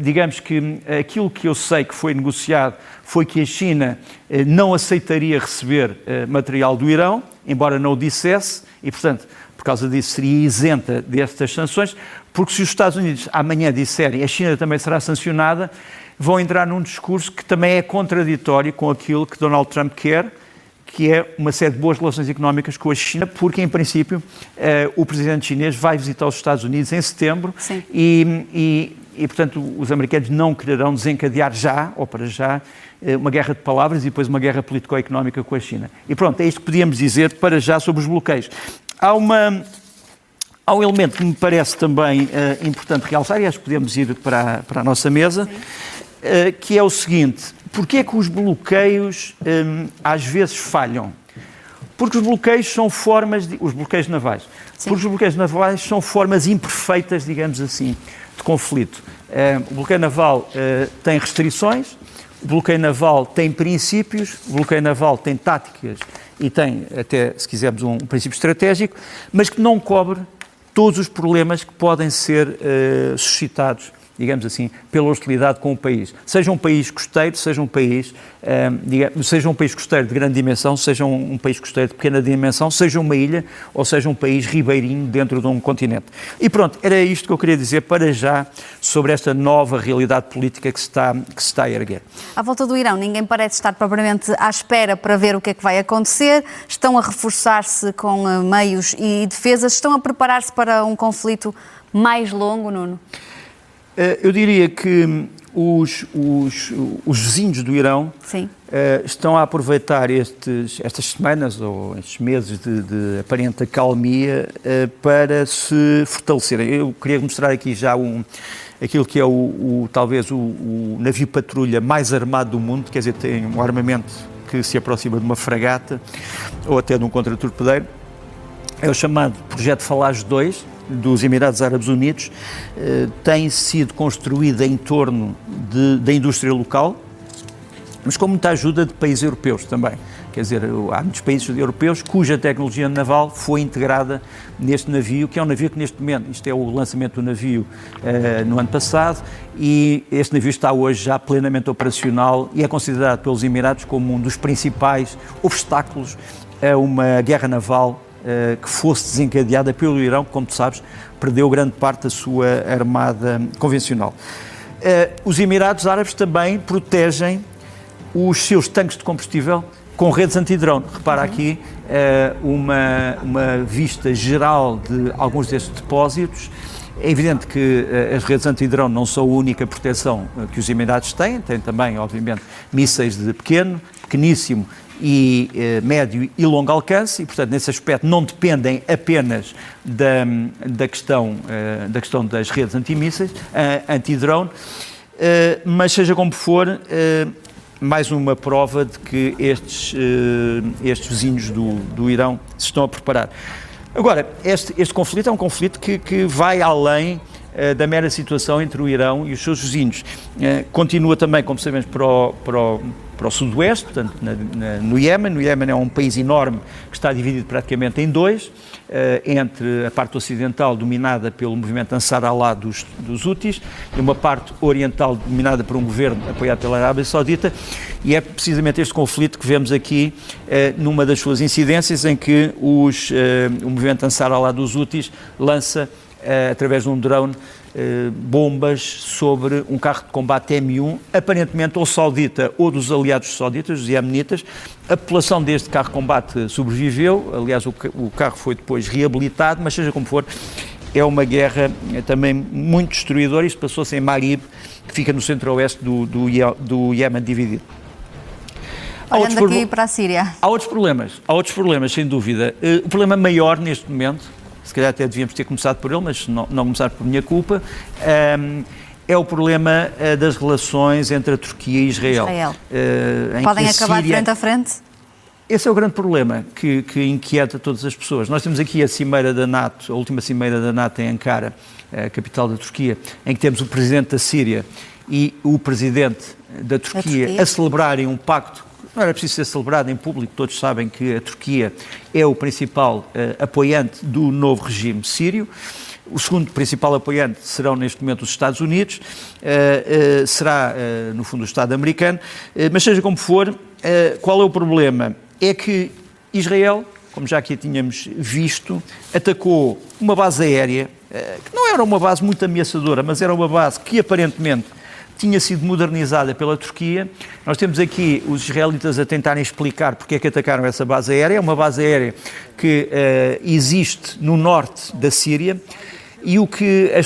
digamos que aquilo que eu sei que foi negociado foi que a China não aceitaria receber material do Irão, embora não o dissesse, e portanto, por causa disso seria isenta destas sanções, porque se os Estados Unidos amanhã disserem a China também será sancionada, vão entrar num discurso que também é contraditório com aquilo que Donald Trump quer, que é uma série de boas relações económicas com a China, porque, em princípio, o presidente chinês vai visitar os Estados Unidos em setembro e, portanto, os americanos não quererão desencadear já, ou para já, uma guerra de palavras e depois uma guerra político-económica com a China. E pronto, é isto que podíamos dizer para já sobre os bloqueios. Há um elemento que me parece também importante realçar, e acho que podemos ir para a nossa mesa, que é o seguinte: porquê é que os bloqueios às vezes falham? Porque os bloqueios são formas, os bloqueios navais, Porque os bloqueios navais são formas imperfeitas, digamos assim, de conflito. O bloqueio naval tem restrições, o bloqueio naval tem princípios, o bloqueio naval tem táticas e tem, até, se quisermos, um princípio estratégico, mas que não cobre todos os problemas que podem ser suscitados, digamos assim, pela hostilidade com o país. Seja um país costeiro, seja um país costeiro de grande dimensão, seja um país costeiro de pequena dimensão, seja uma ilha ou seja um país ribeirinho dentro de um continente. E pronto, era isto que eu queria dizer para já sobre esta nova realidade política que se está a erguer. À volta do Irão, ninguém parece estar propriamente à espera para ver o que é que vai acontecer. Estão a reforçar-se com meios e defesas. Estão a preparar-se para um conflito mais longo, Nuno? Eu diria que os vizinhos do Irão estão a aproveitar estas semanas ou estes meses de aparente acalmia para se fortalecerem. Eu queria mostrar aqui já aquilo que é talvez o navio patrulha mais armado do mundo, quer dizer, tem um armamento que se aproxima de uma fragata ou até de um contratorpedeiro. É o chamado Projeto Falaj 2, dos Emirados Árabes Unidos, tem sido construída em torno da indústria local, mas com muita ajuda de países europeus também. Quer dizer, há muitos países europeus cuja tecnologia naval foi integrada neste navio, que é um navio que neste momento, isto é o lançamento do navio no ano passado, e este navio está hoje já plenamente operacional e é considerado pelos Emirados como um dos principais obstáculos a uma guerra naval que fosse desencadeada pelo Irão, que, como tu sabes, perdeu grande parte da sua armada convencional. Os Emirados Árabes também protegem os seus tanques de combustível com redes antidrone. Repara aqui uma vista geral de alguns destes depósitos. É evidente que as redes antidrone não são a única proteção que os Emirados têm também, obviamente, mísseis de pequeníssimo e médio e longo alcance, e, portanto, nesse aspecto não dependem apenas da questão das redes antimísseis, antidrone, mas seja como for, mais uma prova de que estes vizinhos do Irão se estão a preparar. Agora, este conflito é um conflito que vai além da mera situação entre o Irão e os seus vizinhos. Continua também, como sabemos, para o sudoeste, portanto, no Iémen. O Iémen é um país enorme que está dividido praticamente em dois, entre a parte ocidental dominada pelo movimento Ansar Allah dos Houthis e uma parte oriental dominada por um governo apoiado pela Arábia Saudita, e é precisamente este conflito que vemos aqui numa das suas incidências, em que o movimento Ansar Allah dos Houthis lança através de um drone bombas sobre um carro de combate M1, aparentemente ou saudita ou dos aliados sauditas, os iemenitas. A população deste carro de combate sobreviveu, aliás o carro foi depois reabilitado, mas seja como for, é uma guerra também muito destruidora. Isto passou-se em Marib, que fica no centro-oeste do Iémen dividido. Olhando aqui para a Síria. Há outros problemas, sem dúvida. O problema maior neste momento, se calhar até devíamos ter começado por ele, mas não começar por minha culpa, é o problema das relações entre a Turquia e Israel. Podem acabar frente a frente? Esse é o grande problema que inquieta todas as pessoas. Nós temos aqui a cimeira da NATO, a última cimeira da NATO em Ankara, a capital da Turquia, em que temos o presidente da Síria e o presidente da Turquia a celebrarem um pacto. Não era preciso ser celebrado em público, todos sabem que a Turquia é o principal apoiante do novo regime sírio. O segundo principal apoiante serão neste momento os Estados Unidos, será no fundo o Estado americano, mas seja como for, qual é o problema? É que Israel, como já aqui tínhamos visto, atacou uma base aérea, que não era uma base muito ameaçadora, mas era uma base que aparentemente tinha sido modernizada pela Turquia. Nós temos aqui os israelitas a tentarem explicar porque é que atacaram essa base aérea. É uma base aérea que existe no norte da Síria, e a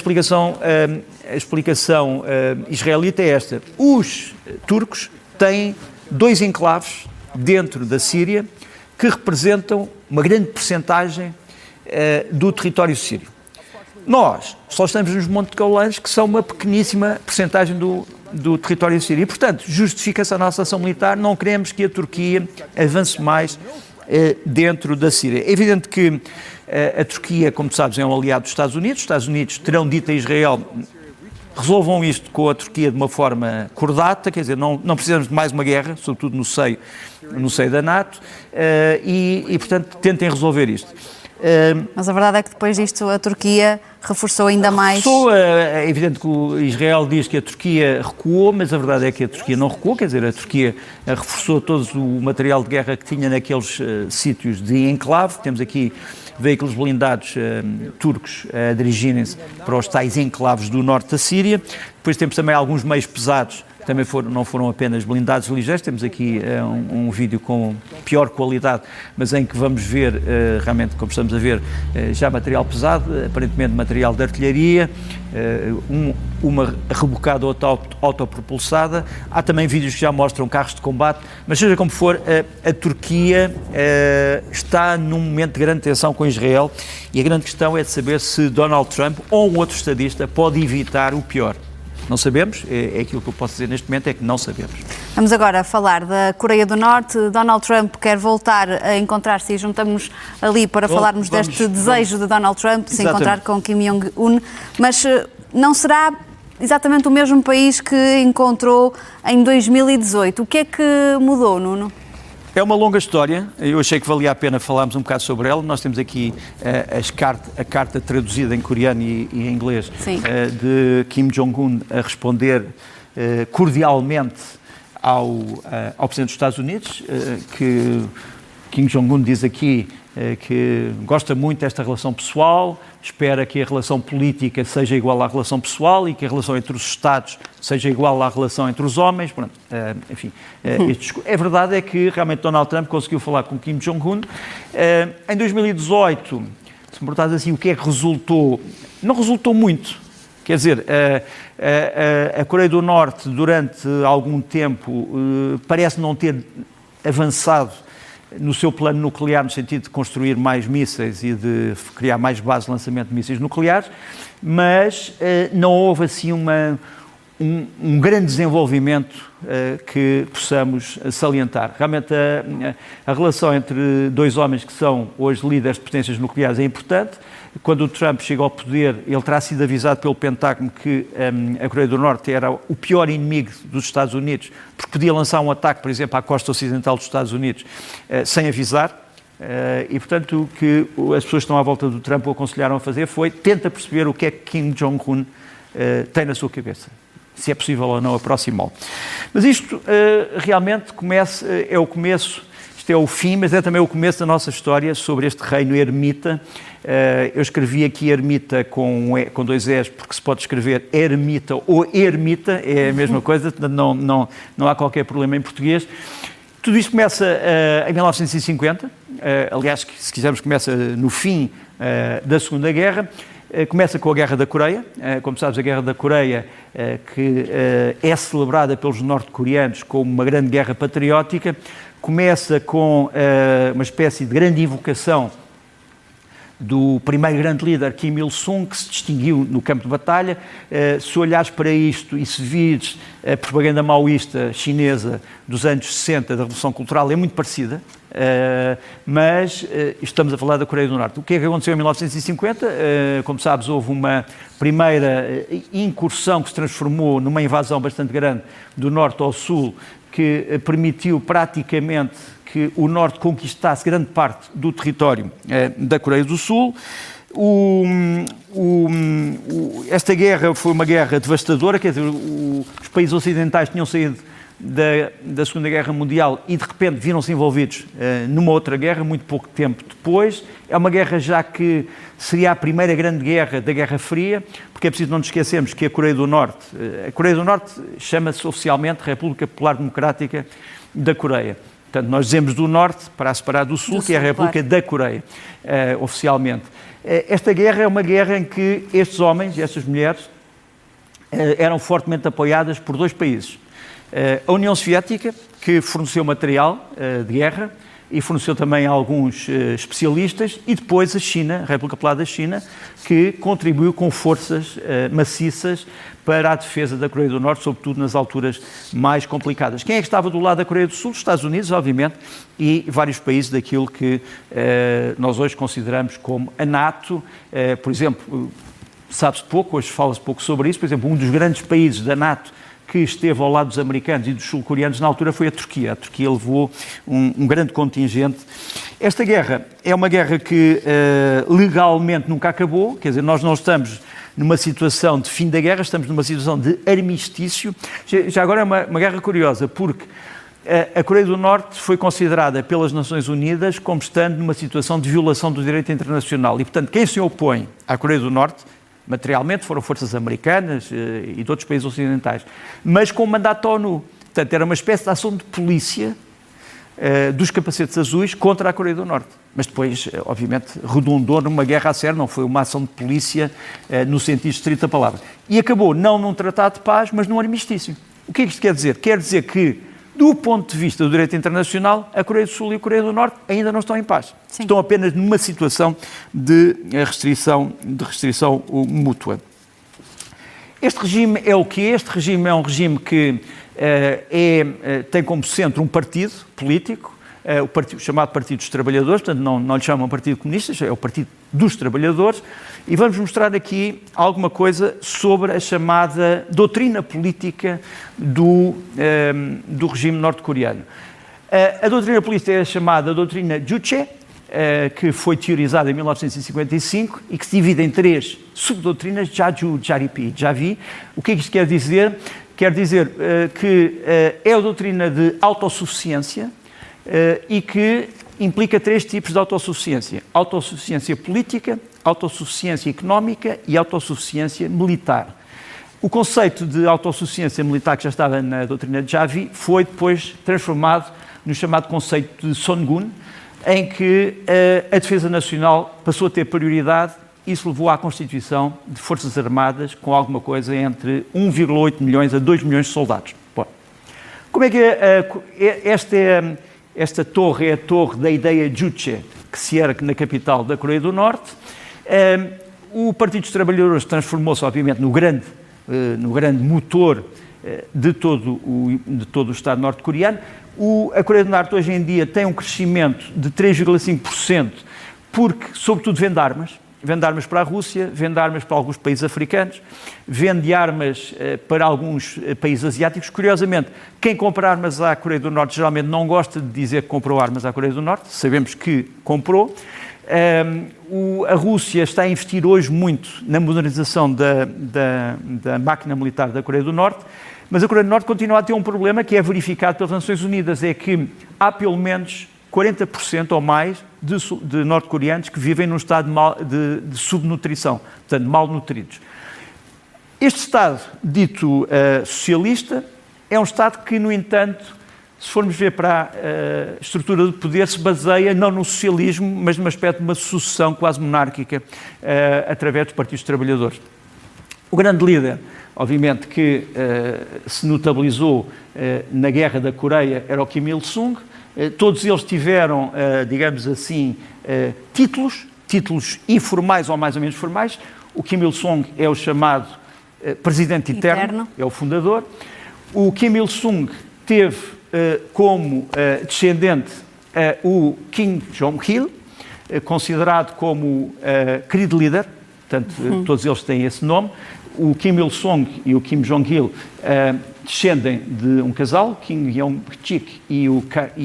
explicação israelita é esta: os turcos têm 2 enclaves dentro da Síria que representam uma grande percentagem do território sírio. Nós só estamos nos Montes de Golãs, que são uma pequeníssima percentagem do território sírio. E, portanto, justifica-se a nossa ação militar. Não queremos que a Turquia avance mais dentro da Síria. É evidente que A Turquia, como tu sabes, é um aliado dos Estados Unidos. Os Estados Unidos terão dito a Israel: resolvam isto com a Turquia de uma forma cordata, quer dizer, não precisamos de mais uma guerra, sobretudo no seio da NATO, e portanto, tentem resolver isto. Mas a verdade é que depois disto a Turquia reforçou ainda mais... É evidente que o Israel diz que a Turquia recuou, mas a verdade é que a Turquia não recuou, quer dizer, a Turquia reforçou todo o material de guerra que tinha naqueles sítios de enclave. Temos aqui veículos blindados turcos a dirigirem-se para os tais enclaves do norte da Síria. Depois temos também alguns meios pesados, que também não foram apenas blindados ligeiros. Temos aqui um vídeo com pior qualidade, mas em que vamos ver, realmente, como estamos a ver, já material pesado, aparentemente material de artilharia, uma rebocada autopropulsada. Há também vídeos que já mostram carros de combate, mas seja como for, a Turquia está num momento de grande tensão com Israel, e a grande questão é de saber se Donald Trump ou um outro estadista pode evitar o pior. Não sabemos, é aquilo que eu posso dizer neste momento, é que não sabemos. Vamos agora falar da Coreia do Norte. Donald Trump quer voltar a encontrar-se, e juntamos ali para falarmos deste desejo de Donald Trump de se encontrar com Kim Jong-un, mas não será exatamente o mesmo país que encontrou em 2018. O que é que mudou, Nuno? É uma longa história, eu achei que valia a pena falarmos um bocado sobre ela. Nós temos aqui a carta traduzida em coreano e em inglês de Kim Jong-un a responder cordialmente ao Presidente dos Estados Unidos, que Kim Jong-un diz aqui que gosta muito desta relação pessoal, espera que a relação política seja igual à relação pessoal e que a relação entre os Estados seja igual à relação entre os homens. Pronto, enfim, a verdade é que realmente Donald Trump conseguiu falar com Kim Jong-un. Em 2018, se me perguntares assim, o que é que resultou? Não resultou muito. Quer dizer, a Coreia do Norte, durante algum tempo, parece não ter avançado no seu plano nuclear, no sentido de construir mais mísseis e de criar mais bases de lançamento de mísseis nucleares, mas não houve assim um grande desenvolvimento que possamos salientar. Realmente a relação entre dois homens que são hoje líderes de potências nucleares é importante. Quando o Trump chega ao poder, ele terá sido avisado pelo Pentágono que a Coreia do Norte era o pior inimigo dos Estados Unidos, porque podia lançar um ataque, por exemplo, à costa ocidental dos Estados Unidos, sem avisar. E, portanto, o que as pessoas que estão à volta do Trump o aconselharam a fazer foi: tenta perceber o que é que Kim Jong-un tem na sua cabeça, se é possível ou não aproximá-lo. Mas isto realmente é o começo, isto é o fim, mas é também o começo da nossa história sobre este reino ermita. Eu escrevi aqui ermita com dois E's, porque se pode escrever ermita ou ermita, é a mesma coisa, não há qualquer problema em português. Tudo isto começa em 1950, aliás, se quisermos, começa no fim da Segunda Guerra. Começa com a Guerra da Coreia. Como sabes, a Guerra da Coreia, que é celebrada pelos norte-coreanos como uma grande guerra patriótica, começa com uma espécie de grande invocação do primeiro grande líder, Kim Il-sung, que se distinguiu no campo de batalha. Se olhares para isto e se vires a propaganda maoísta chinesa dos anos 60, da Revolução Cultural, é muito parecida, mas estamos a falar da Coreia do Norte. O que é que aconteceu em 1950? Como sabes, houve uma primeira incursão que se transformou numa invasão bastante grande do norte ao sul, que permitiu praticamente que o Norte conquistasse grande parte do território da Coreia do Sul. Esta guerra foi uma guerra devastadora, quer dizer, os países ocidentais tinham saído da Segunda Guerra Mundial e de repente viram-se envolvidos numa outra guerra, muito pouco tempo depois. É uma guerra já que seria a primeira grande guerra da Guerra Fria, porque é preciso não nos esquecermos que a Coreia do Norte chama-se oficialmente República Popular Democrática da Coreia. Portanto, nós dizemos do Norte para a separar do Sul, que é a República da Coreia, oficialmente. Esta guerra é uma guerra em que estes homens e estas mulheres eram fortemente apoiadas por dois países. A União Soviética, que forneceu material de guerra, e forneceu também a alguns especialistas, e depois a China, a República Popular da China, que contribuiu com forças maciças para a defesa da Coreia do Norte, sobretudo nas alturas mais complicadas. Quem é que estava do lado da Coreia do Sul? Os Estados Unidos, obviamente, e vários países daquilo que nós hoje consideramos como a NATO. Por exemplo, sabe-se pouco, hoje fala-se pouco sobre isso, por exemplo, um dos grandes países da NATO que esteve ao lado dos americanos e dos sul-coreanos na altura foi a Turquia. A Turquia levou um grande contingente. Esta guerra é uma guerra que legalmente nunca acabou, quer dizer, nós não estamos numa situação de fim da guerra, estamos numa situação de armistício. Já agora é uma guerra curiosa, porque a Coreia do Norte foi considerada pelas Nações Unidas como estando numa situação de violação do direito internacional e, portanto, quem se opõe à Coreia do Norte, materialmente, foram forças americanas e de outros países ocidentais, mas com mandato da ONU. Portanto, era uma espécie de ação de polícia dos capacetes azuis contra a Coreia do Norte. Mas depois, obviamente, redundou numa guerra a sério, não foi uma ação de polícia no sentido estrito da palavra. E acabou não num tratado de paz, mas num armistício. O que é que isto quer dizer? Quer dizer que, do ponto de vista do direito internacional, a Coreia do Sul e a Coreia do Norte ainda não estão em paz. Sim. Estão apenas numa situação de restrição mútua. Este regime é o quê? Este regime é um regime que tem como centro um partido político, o chamado Partido dos Trabalhadores, portanto não lhe chamam Partido Comunista, é o Partido dos Trabalhadores, e vamos mostrar aqui alguma coisa sobre a chamada doutrina política do regime norte-coreano. A doutrina política é a chamada doutrina Juche, que foi teorizada em 1955 e que se divide em 3 subdoutrinas, Jaju, Jaripi e Javi. O que é que isto quer dizer? Quer dizer que é a doutrina de autossuficiência e que implica 3 tipos de autossuficiência. Autossuficiência política, autossuficiência económica e autossuficiência militar. O conceito de autossuficiência militar, que já estava na doutrina de Javi, foi depois transformado no chamado conceito de Songun, em que a defesa nacional passou a ter prioridade. Isso levou à constituição de forças armadas com alguma coisa entre 1,8 milhões a 2 milhões de soldados. Bom, como é que esta torre é a torre da ideia Juche, que se ergue na capital da Coreia do Norte? O Partido dos Trabalhadores transformou-se, obviamente, no grande motor de todo o Estado norte-coreano. A Coreia do Norte hoje em dia tem um crescimento de 3,5%, porque, sobretudo, vende armas para a Rússia, vende armas para alguns países africanos, vende armas para alguns países asiáticos. Curiosamente, quem compra armas à Coreia do Norte geralmente não gosta de dizer que comprou armas à Coreia do Norte, sabemos que comprou. A Rússia está a investir hoje muito na modernização da máquina militar da Coreia do Norte, mas a Coreia do Norte continua a ter um problema que é verificado pelas Nações Unidas, é que há pelo menos 40% ou mais de norte-coreanos que vivem num estado de subnutrição, portanto, malnutridos. Este Estado, dito socialista, é um Estado que, no entanto, se formos ver para a estrutura de poder, se baseia não no socialismo, mas numa espécie de uma sucessão quase monárquica através dos partidos trabalhadores. O grande líder, obviamente, que se notabilizou na Guerra da Coreia era o Kim Il-sung. Todos eles tiveram, digamos assim, títulos informais ou mais ou menos formais. O Kim Il-sung é o chamado Presidente Eterno, é o fundador. O Kim Il-sung teve como descendente o Kim Jong-il, considerado como querido líder, portanto, todos eles têm esse nome. O Kim Il-sung e o Kim Jong-il descendem de um casal, Kim Yong-chik e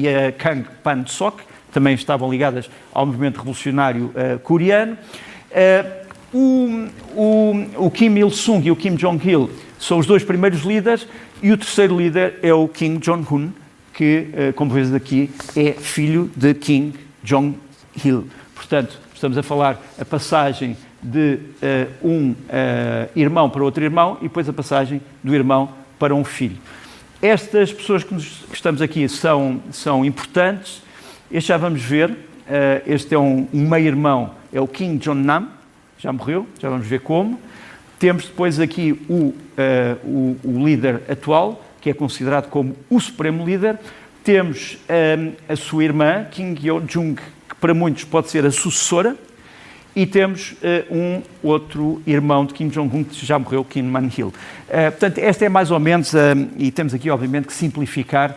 a Kang Pan-sok, também estavam ligadas ao movimento revolucionário coreano. O Kim Il-sung e o Kim Jong-il são os 2 primeiros líderes e o terceiro líder é o Kim Jong-un, que, como vês aqui, é filho de Kim Jong-il. Portanto, estamos a falar a passagem de um irmão para outro irmão e depois a passagem do irmão para um filho. Estas pessoas que estamos aqui são importantes. Este já vamos ver. Este é um meio-irmão, é o Kim Jong-nam, já morreu, já vamos ver como. Temos depois aqui o líder atual, que é considerado como o supremo líder. Temos a sua irmã, Kim Yo-jong, que para muitos pode ser a sucessora, e temos um outro irmão de Kim Jong-un que já morreu, Kim Man-il. Portanto, esta é mais ou menos, e temos aqui obviamente que simplificar,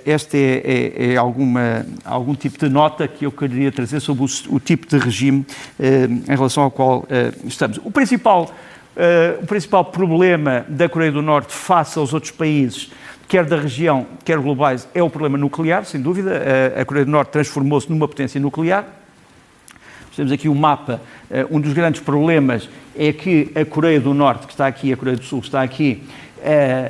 esta é algum tipo de nota que eu queria trazer sobre o tipo de regime em relação ao qual estamos. O principal problema da Coreia do Norte face aos outros países, quer da região, quer globais, é o problema nuclear, sem dúvida. A Coreia do Norte transformou-se numa potência nuclear. Temos aqui o mapa. Um dos grandes problemas é que a Coreia do Norte, que está aqui, a Coreia do Sul, que está aqui,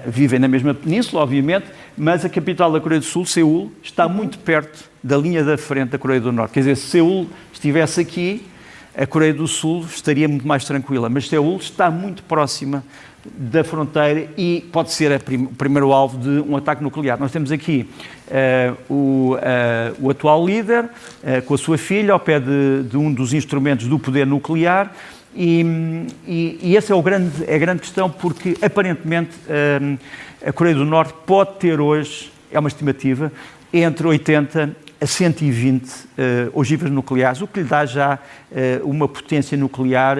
vivem na mesma península, obviamente, mas a capital da Coreia do Sul, Seul, está muito perto da linha da frente da Coreia do Norte. Quer dizer, se Seul estivesse aqui, a Coreia do Sul estaria muito mais tranquila, mas Seul está muito próxima da fronteira e pode ser o primeiro alvo de um ataque nuclear. Nós temos aqui o atual líder com a sua filha ao pé de um dos instrumentos do poder nuclear e essa é a grande questão, porque aparentemente a Coreia do Norte pode ter hoje, é uma estimativa, entre 80 a 120 ogivas nucleares, o que lhe dá já uma potência nuclear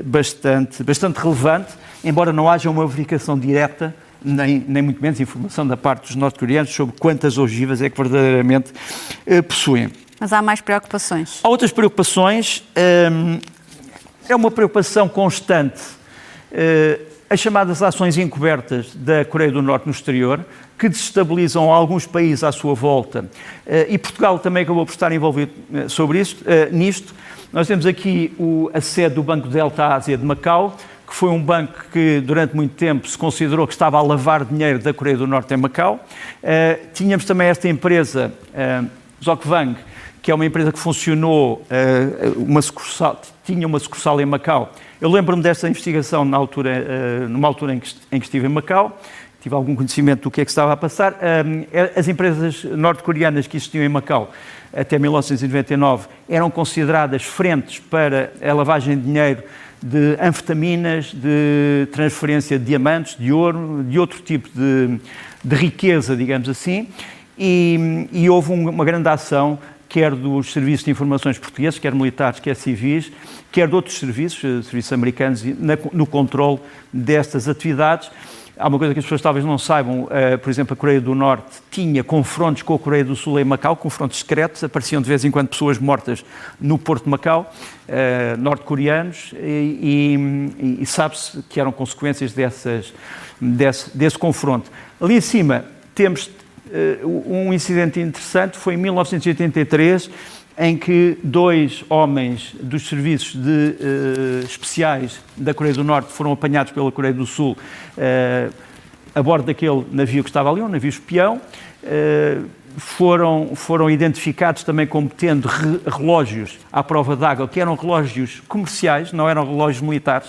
bastante relevante, embora não haja uma verificação direta, nem muito menos informação da parte dos norte-coreanos sobre quantas ogivas é que verdadeiramente possuem. Mas há mais preocupações? Há outras preocupações. É uma preocupação constante. As chamadas ações encobertas da Coreia do Norte no exterior, que desestabilizam alguns países à sua volta, e Portugal também acabou por estar envolvido nisto. Nós temos aqui a sede do Banco Delta Ásia de Macau, que foi um banco que durante muito tempo se considerou que estava a lavar dinheiro da Coreia do Norte em Macau. Tínhamos também esta empresa, Zokvang, que é uma empresa que funcionou, tinha uma sucursal em Macau. Eu lembro-me desta investigação numa altura em que estive em Macau, tive algum conhecimento do que é que estava a passar. As empresas norte-coreanas que existiam em Macau até 1999 eram consideradas frentes para a lavagem de dinheiro de anfetaminas, de transferência de diamantes, de ouro, de outro tipo de riqueza, digamos assim, e houve uma grande ação, quer dos serviços de informações portugueses, quer militares, quer civis, quer de outros serviços americanos, no controle destas atividades. Há uma coisa que as pessoas talvez não saibam, por exemplo, a Coreia do Norte tinha confrontos com a Coreia do Sul em Macau, confrontos secretos, apareciam de vez em quando pessoas mortas no porto de Macau, norte-coreanos, e sabe-se que eram consequências desse confronto. Ali em cima temos um incidente interessante, foi em 1983, em que 2 homens dos serviços especiais da Coreia do Norte foram apanhados pela Coreia do Sul a bordo daquele navio que estava ali, um navio espião. Foram identificados também como tendo relógios à prova d'água, que eram relógios comerciais, não eram relógios militares.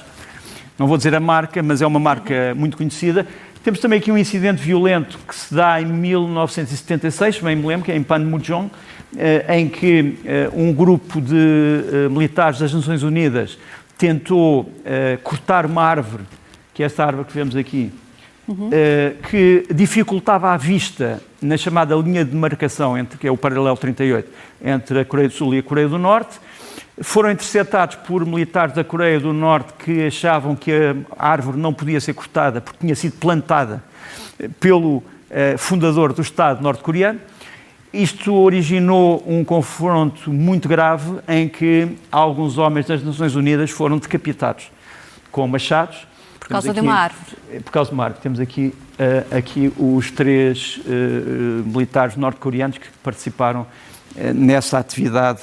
Não vou dizer a marca, mas é uma marca muito conhecida. Temos também aqui um incidente violento que se dá em 1976, bem me lembro, que é em Panmunjom, em que um grupo de militares das Nações Unidas tentou cortar uma árvore, que é esta árvore que vemos aqui, que dificultava a vista na chamada linha de demarcação, que é o paralelo 38, entre a Coreia do Sul e a Coreia do Norte. Foram interceptados por militares da Coreia do Norte que achavam que a árvore não podia ser cortada porque tinha sido plantada pelo fundador do Estado norte-coreano. Isto originou um confronto muito grave em que alguns homens das Nações Unidas foram decapitados com machados. Por causa de uma árvore. Por causa de uma árvore. Temos aqui os 3 militares norte-coreanos que participaram nessa atividade,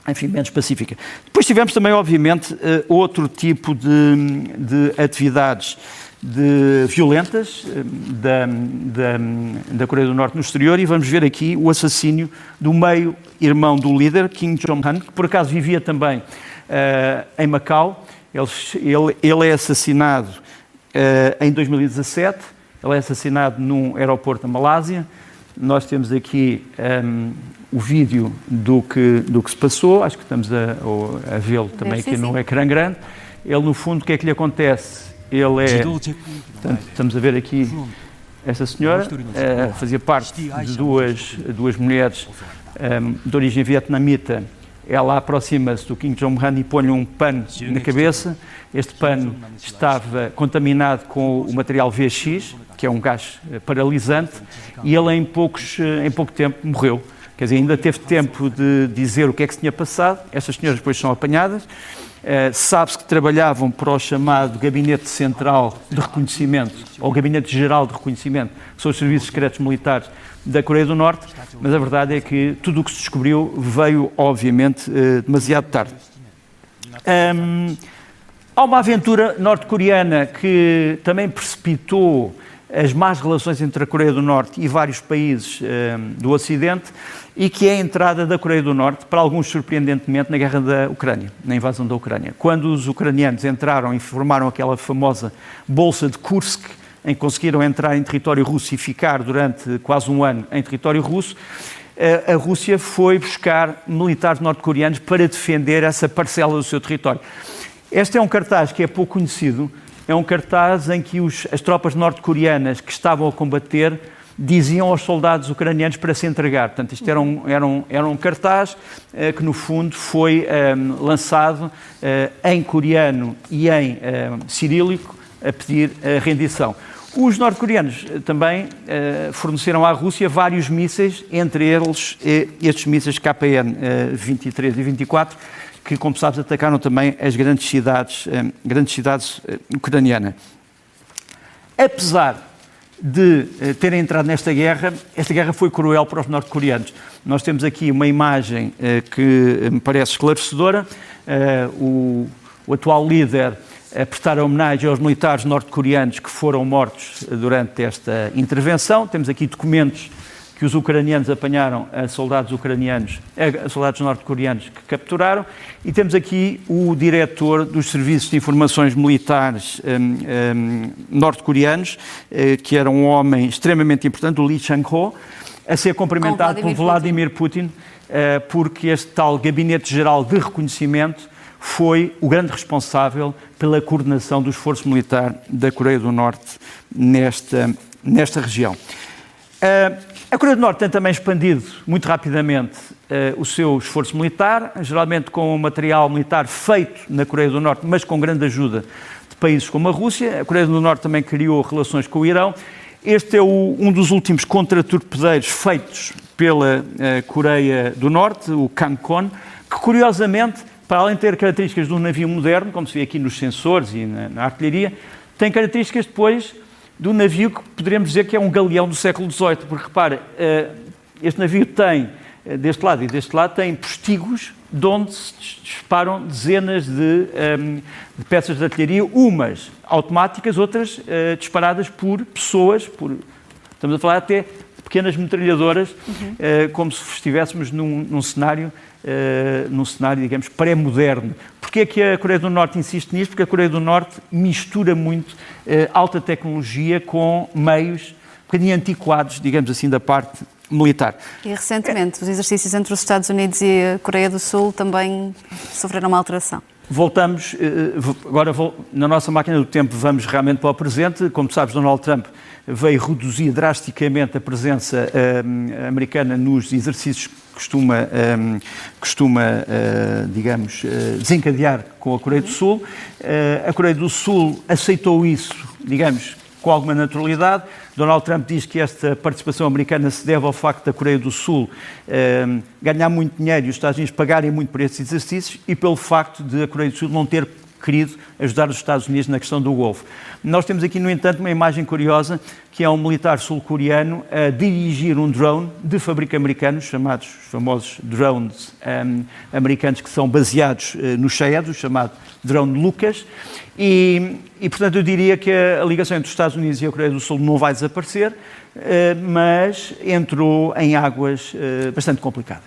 enfim, menos pacífica. Depois tivemos também, obviamente, outro tipo de atividades violentas da Coreia do Norte no exterior, e vamos ver aqui o assassínio do meio-irmão do líder, Kim Jong-un, que por acaso vivia também em Macau. Ele é assassinado em 2017, ele é assassinado num aeroporto da Malásia. Nós temos aqui o vídeo do que se passou, acho que estamos a vê-lo também aqui no ecrã grande. Ele, no fundo, o que é que lhe acontece? Ele é, portanto, estamos a ver aqui Esta senhora fazia parte de duas mulheres de origem vietnamita. Ela aproxima-se do Kim Jong-un e põe-lhe um pano na cabeça. Este pano estava contaminado com o material VX, que é um gás paralisante, e ele em pouco tempo morreu. Quer dizer, ainda teve tempo de dizer o que é que se tinha passado. Estas senhoras depois são apanhadas. Sabe-se que trabalhavam para o chamado Gabinete Central de Reconhecimento, ou Gabinete Geral de Reconhecimento, que são os serviços secretos militares da Coreia do Norte, mas a verdade é que tudo o que se descobriu veio, obviamente, demasiado tarde. Há uma aventura norte-coreana que também precipitou as más relações entre a Coreia do Norte e vários países do Ocidente, e que é a entrada da Coreia do Norte, para alguns surpreendentemente, na guerra da Ucrânia, na invasão da Ucrânia. Quando os ucranianos entraram e formaram aquela famosa Bolsa de Kursk, em que conseguiram entrar em território russo e ficar durante quase um ano em território russo, a Rússia foi buscar militares norte-coreanos para defender essa parcela do seu território. Este é um cartaz que é pouco conhecido, é um cartaz em que as tropas norte-coreanas que estavam a combater diziam aos soldados ucranianos para se entregar. Portanto, isto era um cartaz que, no fundo, foi lançado em coreano e em cirílico a pedir a rendição. Os norte-coreanos também forneceram à Rússia vários mísseis, entre eles estes mísseis KN-23 e 24, que, como sabes, atacaram também as grandes cidades ucranianas. Apesar de terem entrado nesta guerra, esta guerra foi cruel para os norte-coreanos. Nós temos aqui uma imagem que me parece esclarecedora. O atual líder a prestar homenagem aos militares norte-coreanos que foram mortos durante esta intervenção. Temos aqui documentos que os ucranianos apanharam a soldados norte-coreanos que capturaram, e temos aqui o diretor dos serviços de informações militares norte-coreanos, que era um homem extremamente importante, o Lee Chang-ho, a ser cumprimentado por Vladimir Putin, porque este tal Gabinete Geral de Reconhecimento foi o grande responsável pela coordenação do esforço militar da Coreia do Norte nesta região. A Coreia do Norte tem também expandido muito rapidamente o seu esforço militar, geralmente com material militar feito na Coreia do Norte, mas com grande ajuda de países como a Rússia. A Coreia do Norte também criou relações com o Irão. Este é um dos últimos contratorpedeiros feitos pela Coreia do Norte, o Kangkon, que curiosamente, para além de ter características de um navio moderno, como se vê aqui nos sensores e na artilharia, tem características depois do navio que poderíamos dizer que é um galeão do século XVIII, porque repara, este navio tem, deste lado e deste lado, tem postigos de onde se disparam dezenas de peças de artilharia, umas automáticas, outras disparadas por pessoas, estamos a falar até de pequenas metralhadoras, como se estivéssemos num cenário, digamos, pré-moderno. Porquê é que a Coreia do Norte insiste nisto? Porque a Coreia do Norte mistura muito alta tecnologia com meios um bocadinho antiquados, digamos assim, da parte militar. E recentemente os exercícios entre os Estados Unidos e a Coreia do Sul também sofreram uma alteração. Voltamos, agora na nossa máquina do tempo vamos realmente para o presente. Como sabes, Donald Trump veio reduzir drasticamente a presença americana nos exercícios que costuma digamos, desencadear com a Coreia do Sul. A Coreia do Sul aceitou isso, digamos, com alguma naturalidade. Donald Trump diz que esta participação americana se deve ao facto da Coreia do Sul ganhar muito dinheiro e os Estados Unidos pagarem muito por esses exercícios, e pelo facto de a Coreia do Sul não ter querido ajudar os Estados Unidos na questão do Golfo. Nós temos aqui, no entanto, uma imagem curiosa, que é um militar sul-coreano a dirigir um drone de fábrica americano, chamados famosos drones americanos, que são baseados no Shahed, o chamado drone Lucas, e, portanto, eu diria que a ligação entre os Estados Unidos e a Coreia do Sul não vai desaparecer, mas entrou em águas bastante complicadas.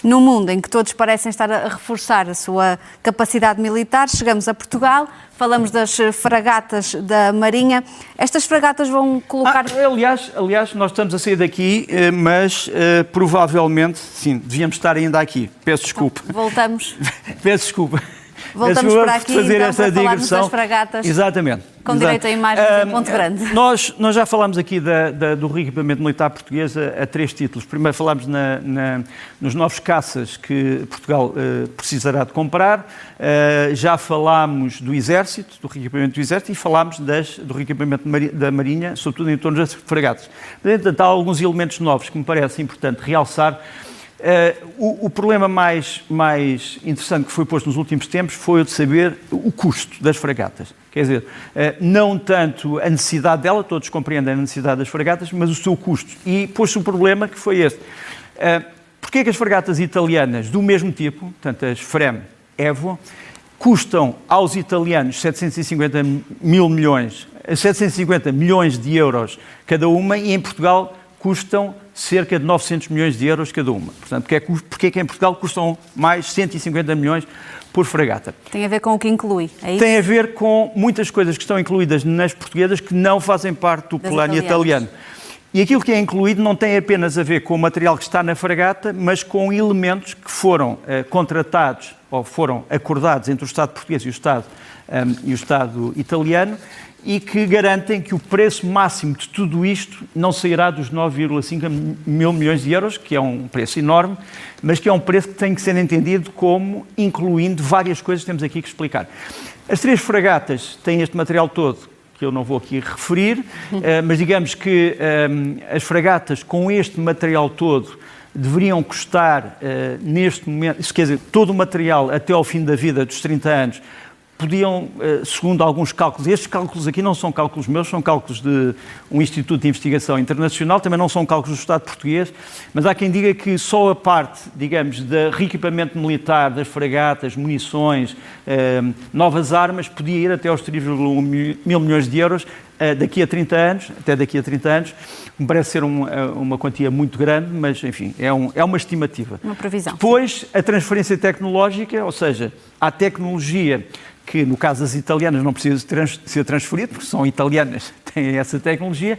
No mundo em que todos parecem estar a reforçar a sua capacidade militar, chegamos a Portugal, falamos das fragatas da Marinha. Estas fragatas vão colocar... Aliás, nós estamos a sair daqui, mas provavelmente, sim, devíamos estar ainda aqui. Peço desculpa. Voltamos. Peço desculpa. Voltamos Peço para aqui, por fazer então, esta para falarmos digressão. das fragatas. Exatamente. Com direito a imagens em Ponte Grande. Nós já falámos aqui do reequipamento militar português a 3 títulos. Primeiro falámos nos novos caças que Portugal precisará de comprar. Já falámos do Exército, do reequipamento do Exército, e falámos do reequipamento da Marinha, sobretudo em torno das fragatas. Portanto, há alguns elementos novos que me parece importante realçar. O problema mais interessante que foi posto nos últimos tempos foi o de saber o custo das fragatas. Quer dizer, não tanto a necessidade dela, todos compreendem a necessidade das fragatas, mas o seu custo. E pôs-se um problema que foi este. Porquê que as fragatas italianas do mesmo tipo, portanto as FREMM Evo, custam aos italianos 750 milhões de euros cada uma e em Portugal custam cerca de 900 milhões de euros cada uma. Portanto, porque é que em Portugal custam mais 150 milhões por fragata? Tem a ver com o que inclui, é isso? Tem a ver com muitas coisas que estão incluídas nas portuguesas que não fazem parte do plano italiano. E aquilo que é incluído não tem apenas a ver com o material que está na fragata, mas com elementos que foram contratados ou foram acordados entre o Estado português e o Estado italiano, e que garantem que o preço máximo de tudo isto não sairá dos 9,5 mil milhões de euros, que é um preço enorme, mas que é um preço que tem que ser entendido como incluindo várias coisas que temos aqui que explicar. As 3 fragatas têm este material todo, que eu não vou aqui referir, mas digamos que as fragatas com este material todo deveriam custar, neste momento, quer dizer, todo o material até ao fim da vida dos 30 anos, podiam, segundo alguns cálculos, estes cálculos aqui não são cálculos meus, são cálculos de um Instituto de Investigação Internacional, também não são cálculos do Estado português, mas há quem diga que só a parte, digamos, do reequipamento militar, das fragatas, munições, novas armas, podia ir até aos 3,1 mil milhões de euros daqui a 30 anos, até daqui a 30 anos. Me parece ser uma quantia muito grande, mas, enfim, é uma estimativa. Uma previsão. Depois, a transferência tecnológica, ou seja, a tecnologia que, no caso das italianas, não precisa ser transferida, porque são italianas, têm essa tecnologia,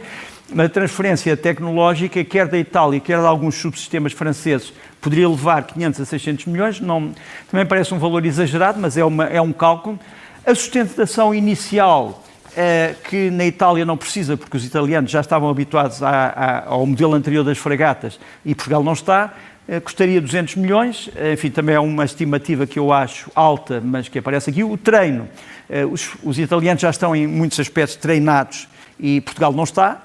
mas a transferência tecnológica, quer da Itália, quer de alguns subsistemas franceses, poderia levar 500 a 600 milhões, também parece um valor exagerado, mas é um cálculo. A sustentação inicial, que na Itália não precisa, porque os italianos já estavam habituados ao modelo anterior das fragatas e Portugal não está, custaria 200 milhões, enfim, também é uma estimativa que eu acho alta, mas que aparece aqui. O treino, os italianos já estão em muitos aspectos treinados e Portugal não está,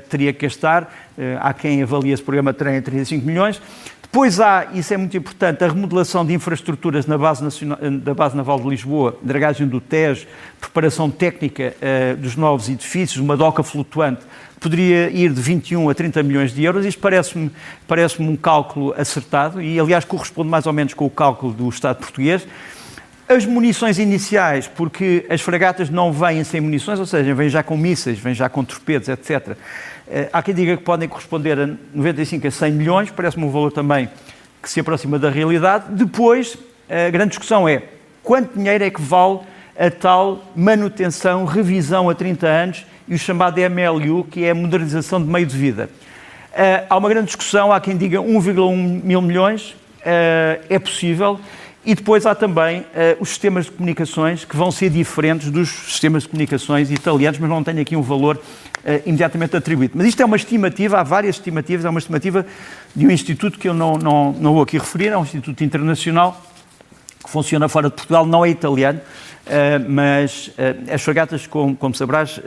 teria que gastar, há quem avalie esse programa de treino em 35 milhões. Depois há, isso é muito importante, a remodelação de infraestruturas da Base Naval de Lisboa, dragagem do Tejo, preparação técnica dos novos edifícios, uma doca flutuante, poderia ir de 21 a 30 milhões de euros. Isto parece-me um cálculo acertado e, aliás, corresponde mais ou menos com o cálculo do Estado português. As munições iniciais, porque as fragatas não vêm sem munições, ou seja, vêm já com mísseis, vêm já com torpedos, etc. Há quem diga que podem corresponder a 95 a 100 milhões, parece-me um valor também que se aproxima da realidade. Depois, a grande discussão é quanto dinheiro é que vale a tal manutenção, revisão a 30 anos e o chamado MLU, que é a modernização de meio de vida. Há uma grande discussão, há quem diga 1,1 mil milhões, é possível. E depois há também os sistemas de comunicações que vão ser diferentes dos sistemas de comunicações italianos, mas não tenho aqui um valor imediatamente atribuído. Mas isto é uma estimativa, há várias estimativas, é uma estimativa de um instituto que eu não vou aqui referir, é um instituto internacional que funciona fora de Portugal, não é italiano, mas as fragatas, como sabrás,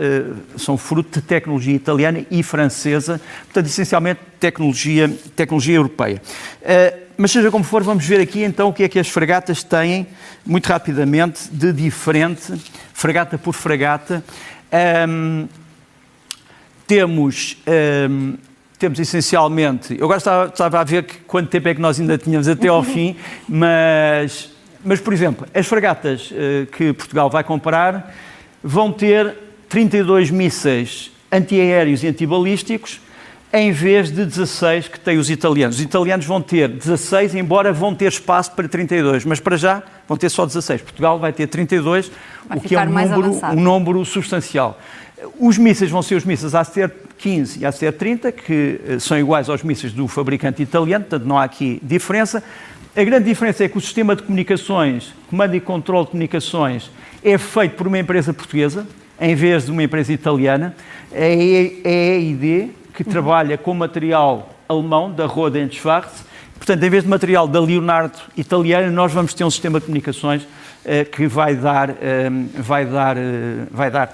são fruto de tecnologia italiana e francesa, portanto, essencialmente, tecnologia europeia. Mas seja como for, vamos ver aqui então o que é que as fragatas têm, muito rapidamente, de diferente, fragata por fragata. Temos essencialmente, eu agora estava a ver quanto tempo é que nós ainda tínhamos até ao fim, mas, por exemplo, as fragatas que Portugal vai comprar vão ter 32 mísseis antiaéreos e antibalísticos, em vez de 16 que têm os italianos. Os italianos vão ter 16, embora vão ter espaço para 32, mas para já vão ter só 16. Portugal vai ter 32, o que é um número substancial. Os mísseis vão ser os mísseis ACR-15 e ACR-30, que são iguais aos mísseis do fabricante italiano, portanto não há aqui diferença. A grande diferença é que o sistema de comunicações, comando e controle de comunicações, é feito por uma empresa portuguesa, em vez de uma empresa italiana. É a EID, que trabalha com material alemão, da Rohde & Schwarz. Portanto, em vez de material da Leonardo italiana, nós vamos ter um sistema de comunicações que vai dar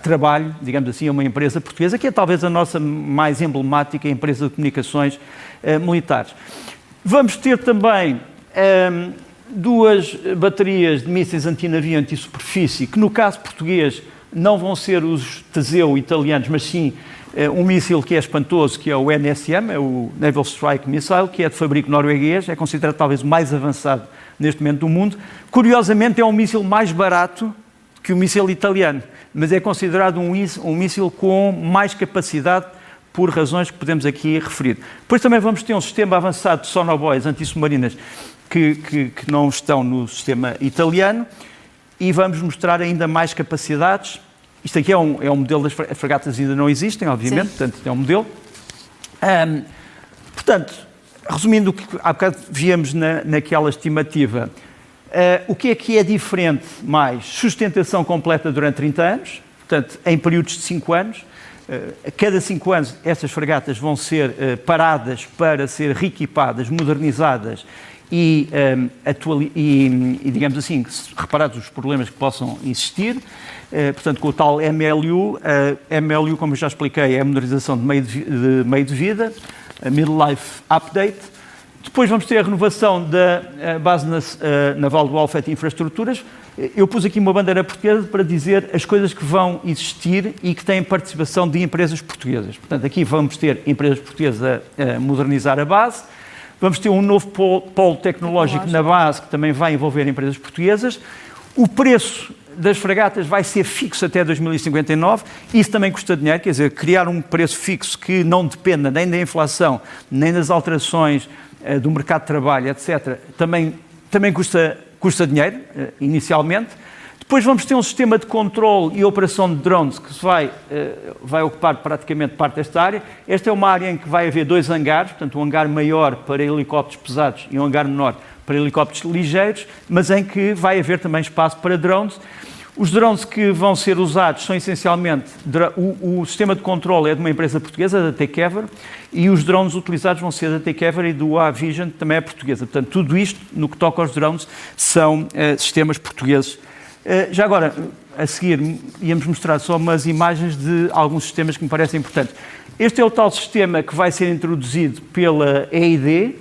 trabalho, digamos assim, a uma empresa portuguesa, que é talvez a nossa mais emblemática empresa de comunicações militares. Vamos ter também 2 baterias de mísseis antinavio anti-superfície, que no caso português não vão ser os Teseu italianos, mas sim um míssil que é espantoso, que é o NSM, é o Naval Strike Missile, que é de fabrico norueguês, é considerado talvez o mais avançado neste momento do mundo. Curiosamente é um míssil mais barato que o míssil italiano, mas é considerado um míssil com mais capacidade por razões que podemos aqui referir. Depois também vamos ter um sistema avançado de sonobuoys antissubmarinas que não estão no sistema italiano, e vamos mostrar ainda mais capacidades. Isto aqui é um modelo, das fragatas ainda não existem, obviamente, sim. Portanto é um modelo. Portanto, resumindo o que há bocado víamos naquela estimativa, o que é diferente mais? Sustentação completa durante 30 anos, portanto, em períodos de 5 anos. A cada 5 anos, essas fragatas vão ser paradas para ser reequipadas, modernizadas e digamos assim, reparados os problemas que possam existir. Portanto, com o tal MLU, MLU, como eu já expliquei, é a modernização de meio de vida, a Middle-Life Update. Depois vamos ter a renovação da base naval do Alfete Infraestruturas. Eu pus aqui uma bandeira portuguesa para dizer as coisas que vão existir e que têm participação de empresas portuguesas. Portanto, aqui vamos ter empresas portuguesas a modernizar a base. Vamos ter um novo polo tecnológico na base, que também vai envolver empresas portuguesas. O preço das fragatas vai ser fixo até 2059. Isso também custa dinheiro, quer dizer, criar um preço fixo que não dependa nem da inflação, nem das alterações do mercado de trabalho, etc., também custa dinheiro, inicialmente. Depois vamos ter um sistema de controle e operação de drones que vai ocupar praticamente parte desta área. Esta é uma área em que vai haver 2 hangares, portanto um hangar maior para helicópteros pesados e um hangar menor para helicópteros ligeiros, mas em que vai haver também espaço para drones. Os drones que vão ser usados são essencialmente, o sistema de controle é de uma empresa portuguesa, da Takeover, e os drones utilizados vão ser da Takeover e do A-Vision, que também é portuguesa. Portanto, tudo isto, no que toca aos drones, são sistemas portugueses. Já agora, a seguir, íamos mostrar só umas imagens de alguns sistemas que me parecem importantes. Este é o tal sistema que vai ser introduzido pela EID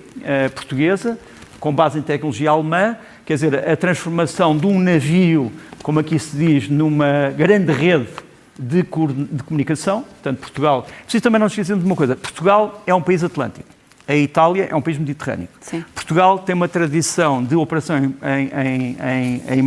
portuguesa, com base em tecnologia alemã, quer dizer, a transformação de um navio, como aqui se diz, numa grande rede de comunicação. Portanto, Portugal... Preciso também não esquecer de uma coisa. Portugal é um país atlântico. A Itália é um país mediterrâneo. Sim. Portugal tem uma tradição de operação em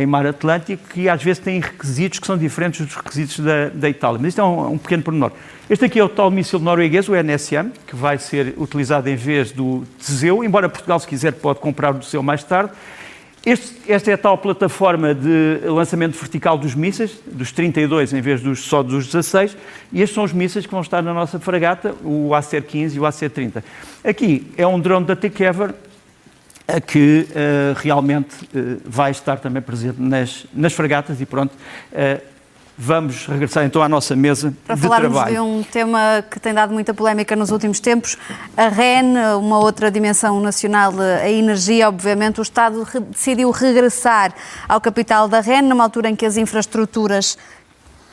mar Atlântico que às vezes tem requisitos que são diferentes dos requisitos da Itália. Mas isto é um pequeno pormenor. Este aqui é o tal míssil norueguês, o NSM, que vai ser utilizado em vez do Teseu, embora Portugal, se quiser, pode comprar o Teseu mais tarde. Esta é a tal plataforma de lançamento vertical dos mísseis, dos 32 em vez só dos 16, e estes são os mísseis que vão estar na nossa fragata, o ACR-15 e o ACR-30. Aqui é um drone da Takeover que realmente vai estar também presente nas fragatas e pronto. Vamos regressar então à nossa mesa de trabalho. Para falarmos de um tema que tem dado muita polémica nos últimos tempos, a REN, uma outra dimensão nacional, a energia, obviamente, o Estado decidiu regressar ao capital da REN, numa altura em que as infraestruturas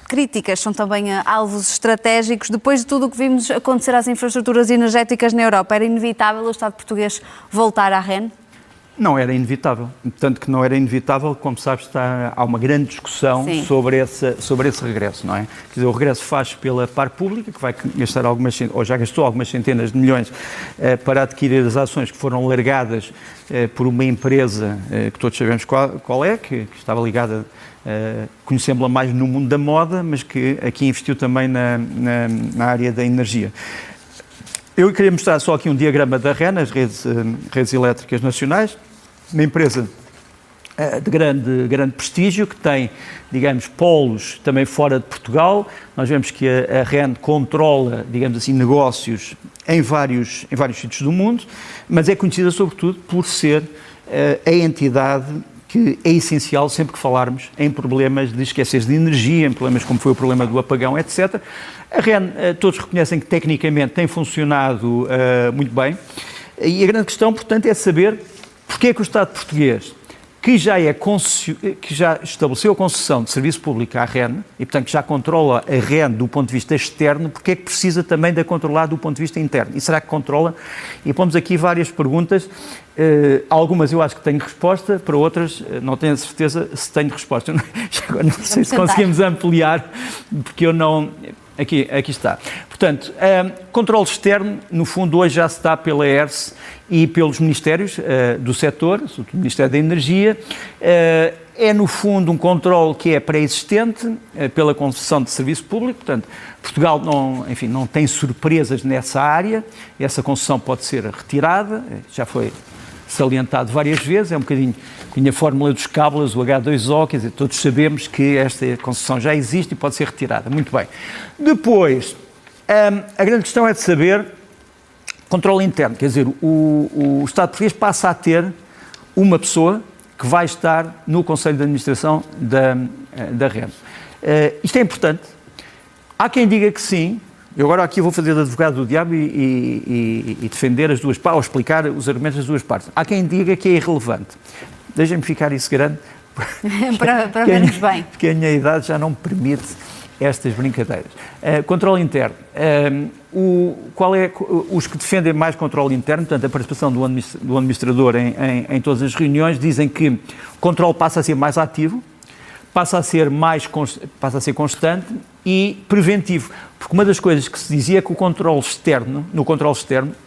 críticas são também alvos estratégicos. Depois de tudo o que vimos acontecer às infraestruturas energéticas na Europa, era inevitável o Estado português voltar à REN? Não era inevitável, tanto que não era inevitável, como sabes, há uma grande discussão sobre esse regresso, não é? Quer dizer, o regresso faz pela parte pública, que vai gastar ou já gastou algumas centenas de milhões para adquirir as ações que foram largadas por uma empresa que todos sabemos qual é, que estava ligada, conhecemos-la mais no mundo da moda, mas que aqui investiu também na área da energia. Eu queria mostrar só aqui um diagrama da REN, as redes elétricas nacionais, uma empresa de grande prestígio, que tem, digamos, polos também fora de Portugal. Nós vemos que a REN controla, digamos assim, negócios em vários sítios do mundo, mas é conhecida sobretudo por ser a entidade que é essencial sempre que falarmos em problemas de escassez de energia, em problemas como foi o problema do apagão, etc. A REN, todos reconhecem que tecnicamente tem funcionado muito bem, e a grande questão, portanto, é saber porque é que o Estado português, que já estabeleceu a concessão de serviço público à REN, e portanto já controla a REN do ponto de vista externo, porque é que precisa também de a controlar do ponto de vista interno? E será que controla? E pomos aqui várias perguntas, algumas eu acho que tenho resposta, para outras não tenho a certeza se tenho resposta. Agora não sei se conseguimos ampliar, porque eu não... Aqui está. Portanto, controle externo, no fundo, hoje já se dá pela ERSE e pelos ministérios do setor, sobretudo o Ministério da Energia. É, no fundo, um controle que é pré-existente pela concessão de serviço público. Portanto, Portugal não tem surpresas nessa área. Essa concessão pode ser retirada, já foi salientado várias vezes, é um bocadinho a fórmula dos cábulas, o H2O, quer dizer, todos sabemos que esta concessão já existe e pode ser retirada. Muito bem. Depois, a grande questão é de saber controle interno, quer dizer, o Estado português passa a ter uma pessoa que vai estar no Conselho de Administração da REN. Isto é importante. Há quem diga que sim. Eu agora aqui vou fazer de advogado do diabo e defender as duas partes, ou explicar os argumentos das duas partes. Há quem diga que é irrelevante. Deixem-me ficar isso grande, para vermos bem. Porque a minha idade já não me permite estas brincadeiras. Controle interno. Os que defendem mais controle interno, portanto, a participação do administrador em todas as reuniões, dizem que o controle passa a ser mais ativo, passa a ser constante e preventivo. Porque uma das coisas que se dizia é que no controle externo,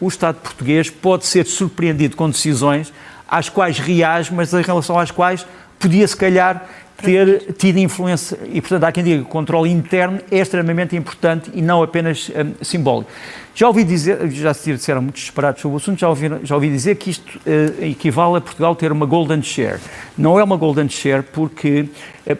o Estado português pode ser surpreendido com decisões às quais reage, mas em relação às quais podia, se calhar, ter tido influência. E, portanto, há quem diga que o controle interno é extremamente importante e não apenas simbólico. Já ouvi dizer, já se disseram muito disparados sobre o assunto, já ouvi dizer que isto equivale a Portugal ter uma golden share. Não é uma golden share porque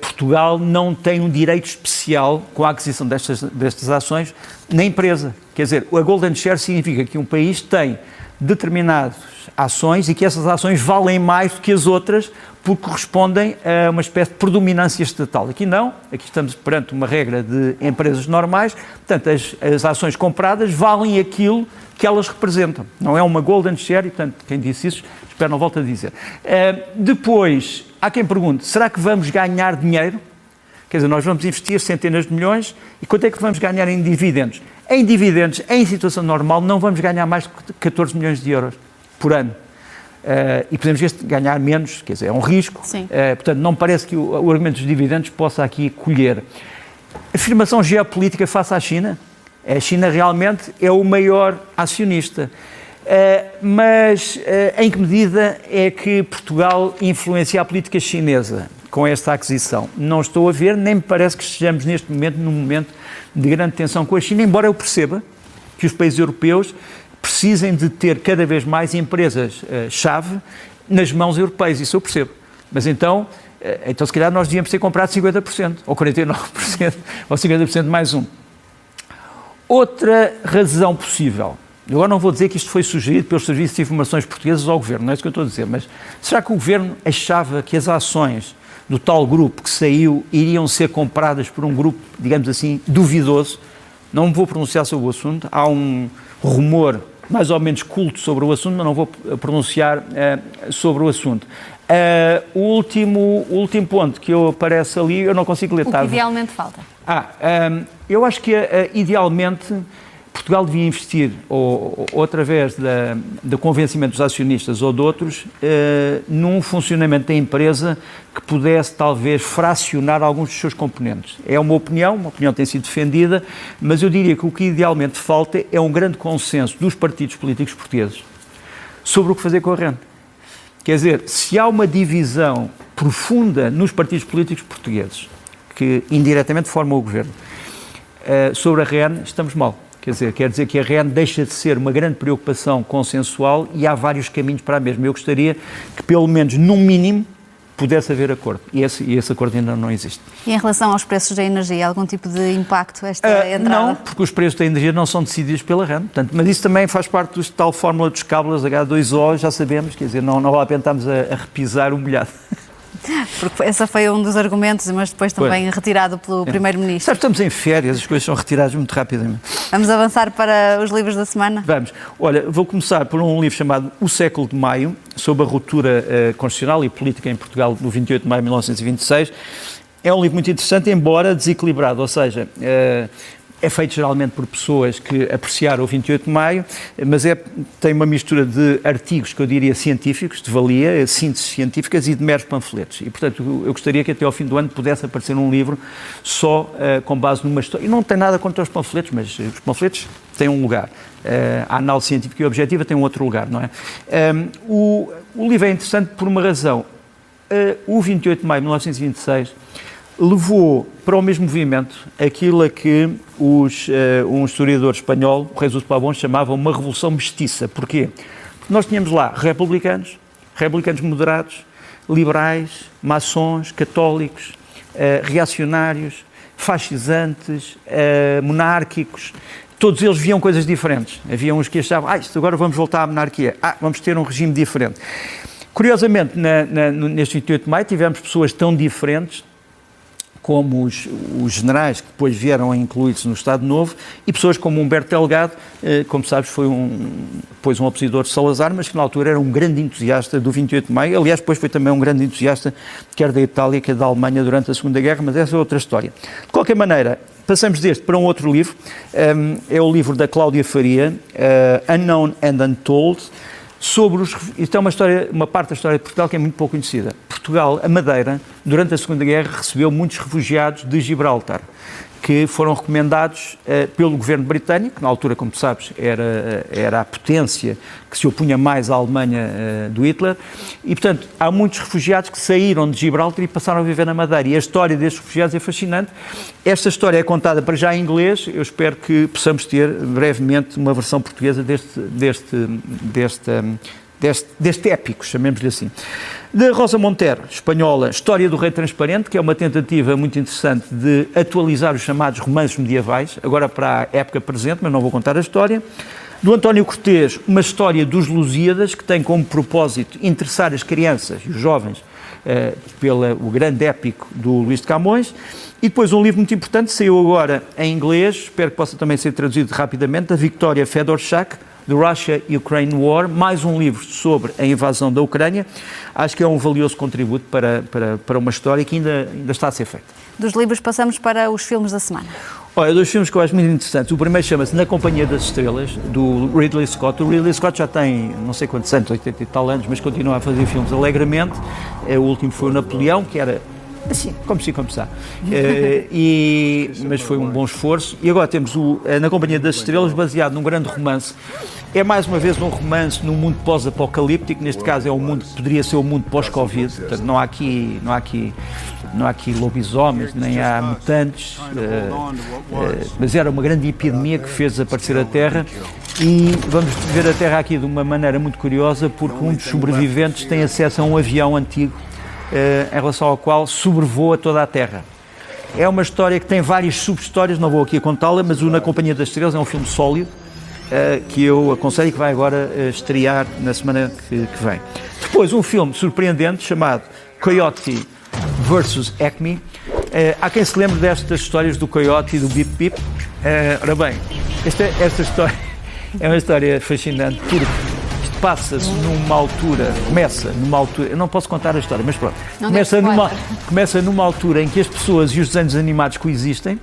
Portugal não tem um direito especial com a aquisição destas ações na empresa. Quer dizer, a golden share significa que um país tem determinadas ações e que essas ações valem mais do que as outras porque correspondem a uma espécie de predominância estatal. Aqui não, aqui estamos perante uma regra de empresas normais, portanto as ações compradas valem aquilo que elas representam. Não é uma golden share e, portanto, quem disse isso, espero não volte a dizer. Depois, há quem pergunte, será que vamos ganhar dinheiro? Quer dizer, nós vamos investir centenas de milhões e quanto é que vamos ganhar em dividendos? Em dividendos, em situação normal, não vamos ganhar mais de 14 milhões de euros por ano. E podemos ganhar menos, quer dizer, é um risco. Portanto, não me parece que o argumento dos dividendos possa aqui colher. Afirmação geopolítica face à China. A China realmente é o maior acionista. Mas em que medida é que Portugal influencia a política chinesa com esta aquisição? Não estou a ver, nem me parece que estejamos neste momento num momento de grande tensão com a China, embora eu perceba que os países europeus precisem de ter cada vez mais empresas-chave nas mãos europeias, isso eu percebo. Mas então se calhar nós devíamos ter comprado 50%, ou 49%, ou 50% mais um. Outra razão possível, eu agora não vou dizer que isto foi sugerido pelos serviços de informações portugueses ao Governo, não é isso que eu estou a dizer, mas será que o Governo achava que as ações do tal grupo que saiu iriam ser compradas por um grupo, digamos assim, duvidoso? Não me vou pronunciar sobre o assunto, há um rumor mais ou menos culto sobre o assunto, mas não vou pronunciar sobre o assunto. O último ponto que aparece ali, eu não consigo ler. O que idealmente falta? Eu acho que idealmente Portugal devia investir, ou através do convencimento dos acionistas ou de outros, num funcionamento da empresa que pudesse talvez fracionar alguns dos seus componentes. É uma opinião que tem sido defendida, mas eu diria que o que idealmente falta é um grande consenso dos partidos políticos portugueses sobre o que fazer com a REN. Quer dizer, se há uma divisão profunda nos partidos políticos portugueses, que indiretamente formam o governo, sobre a REN, estamos mal. Quer dizer que a REN deixa de ser uma grande preocupação consensual e há vários caminhos para a mesma. Eu gostaria que, pelo menos, no mínimo, pudesse haver acordo. E esse acordo ainda não existe. E em relação aos preços da energia, algum tipo de impacto esta entrada? Não, porque os preços da energia não são decididos pela RAN. Portanto, mas isso também faz parte da tal fórmula dos cábulas H2O, já sabemos, quer dizer, não vale a pena estarmos a repisar o molhado. Porque esse foi um dos argumentos, mas depois também retirado pelo Primeiro-Ministro. Sabe, estamos em férias, as coisas são retiradas muito rapidamente. Vamos avançar para os livros da semana? Vamos. Olha, vou começar por um livro chamado O Século de Maio, sobre a ruptura constitucional e política em Portugal no 28 de maio de 1926. É um livro muito interessante, embora desequilibrado, ou seja, é feito geralmente por pessoas que apreciaram o 28 de maio, mas tem uma mistura de artigos, que eu diria científicos, de valia, sínteses científicas e de meros panfletos. E, portanto, eu gostaria que até ao fim do ano pudesse aparecer um livro só com base numa história. E não tem nada contra os panfletos, mas os panfletos têm um lugar. A análise científica e objetiva tem um outro lugar, não é? O livro é interessante por uma razão. O 28 de maio de 1926 levou para o mesmo movimento aquilo a que um historiador espanhol, o Jesus Pavón, chamava uma revolução mestiça. Porquê? Porque nós tínhamos lá republicanos moderados, liberais, maçons, católicos, reacionários, fascisantes, monárquicos. Todos eles viam coisas diferentes. Havia uns que achavam, agora vamos voltar à monarquia, vamos ter um regime diferente. Curiosamente, neste 28 de maio tivemos pessoas tão diferentes como os generais que depois vieram a incluir-se no Estado Novo, e pessoas como Humberto Delgado, como sabes, foi depois um opositor de Salazar, mas que na altura era um grande entusiasta do 28 de maio, aliás, depois foi também um grande entusiasta, quer da Itália, quer da Alemanha durante a Segunda Guerra, mas essa é outra história. De qualquer maneira, passamos deste para um outro livro, é o livro da Cláudia Faria, Unknown and Untold, sobre isto é uma parte da história de Portugal que é muito pouco conhecida. Portugal, a Madeira, durante a Segunda Guerra, recebeu muitos refugiados de Gibraltar, que foram recomendados pelo governo britânico, que na altura, como tu sabes, era a potência que se opunha mais à Alemanha do Hitler, e, portanto, há muitos refugiados que saíram de Gibraltar e passaram a viver na Madeira, e a história destes refugiados é fascinante. Esta história é contada para já em inglês, eu espero que possamos ter brevemente uma versão portuguesa deste épico, chamemos-lhe assim. Da Rosa Montero, espanhola, História do Rei Transparente, que é uma tentativa muito interessante de atualizar os chamados romances medievais, agora para a época presente, mas não vou contar a história. Do António Cortês, uma história dos Lusíadas, que tem como propósito interessar as crianças e os jovens pelo grande épico do Luís de Camões. E depois um livro muito importante, saiu agora em inglês, espero que possa também ser traduzido rapidamente, da Victoria Fedorchak, The Russia-Ukraine War, mais um livro sobre a invasão da Ucrânia. Acho que é um valioso contributo para uma história que ainda está a ser feita. Dos livros passamos para os filmes da semana. Olha, dois filmes que eu acho muito interessantes. O primeiro chama-se Na Companhia das Estrelas, do Ridley Scott. O Ridley Scott já tem não sei quantos anos, 80 e tal anos, mas continua a fazer filmes alegremente. O último foi o Napoleão, que era assim, como se começar. Mas foi um bom esforço. E agora temos Na Companhia das Estrelas, baseado num grande romance. É mais uma vez um romance num mundo pós-apocalíptico, neste caso é um mundo que poderia ser o mundo pós-Covid, portanto não há aqui lobisomens, nem há mutantes, mas era uma grande epidemia que fez desaparecer a Terra, e vamos ver a Terra aqui de uma maneira muito curiosa, porque um dos sobreviventes tem acesso a um avião antigo, em relação ao qual sobrevoa toda a Terra. É uma história que tem várias sub-histórias, não vou aqui contá-la, mas o Na Companhia das Estrelas é um filme sólido, que eu aconselho, que vai agora estrear na semana que vem. Depois, um filme surpreendente chamado Coyote vs. Acme. Há quem se lembre destas histórias do Coyote e do Bip Bip. Ora bem, esta história é uma história fascinante, porque isto passa-se começa numa altura, eu não posso contar a história, mas pronto, começa numa altura em que as pessoas e os desenhos animados coexistem,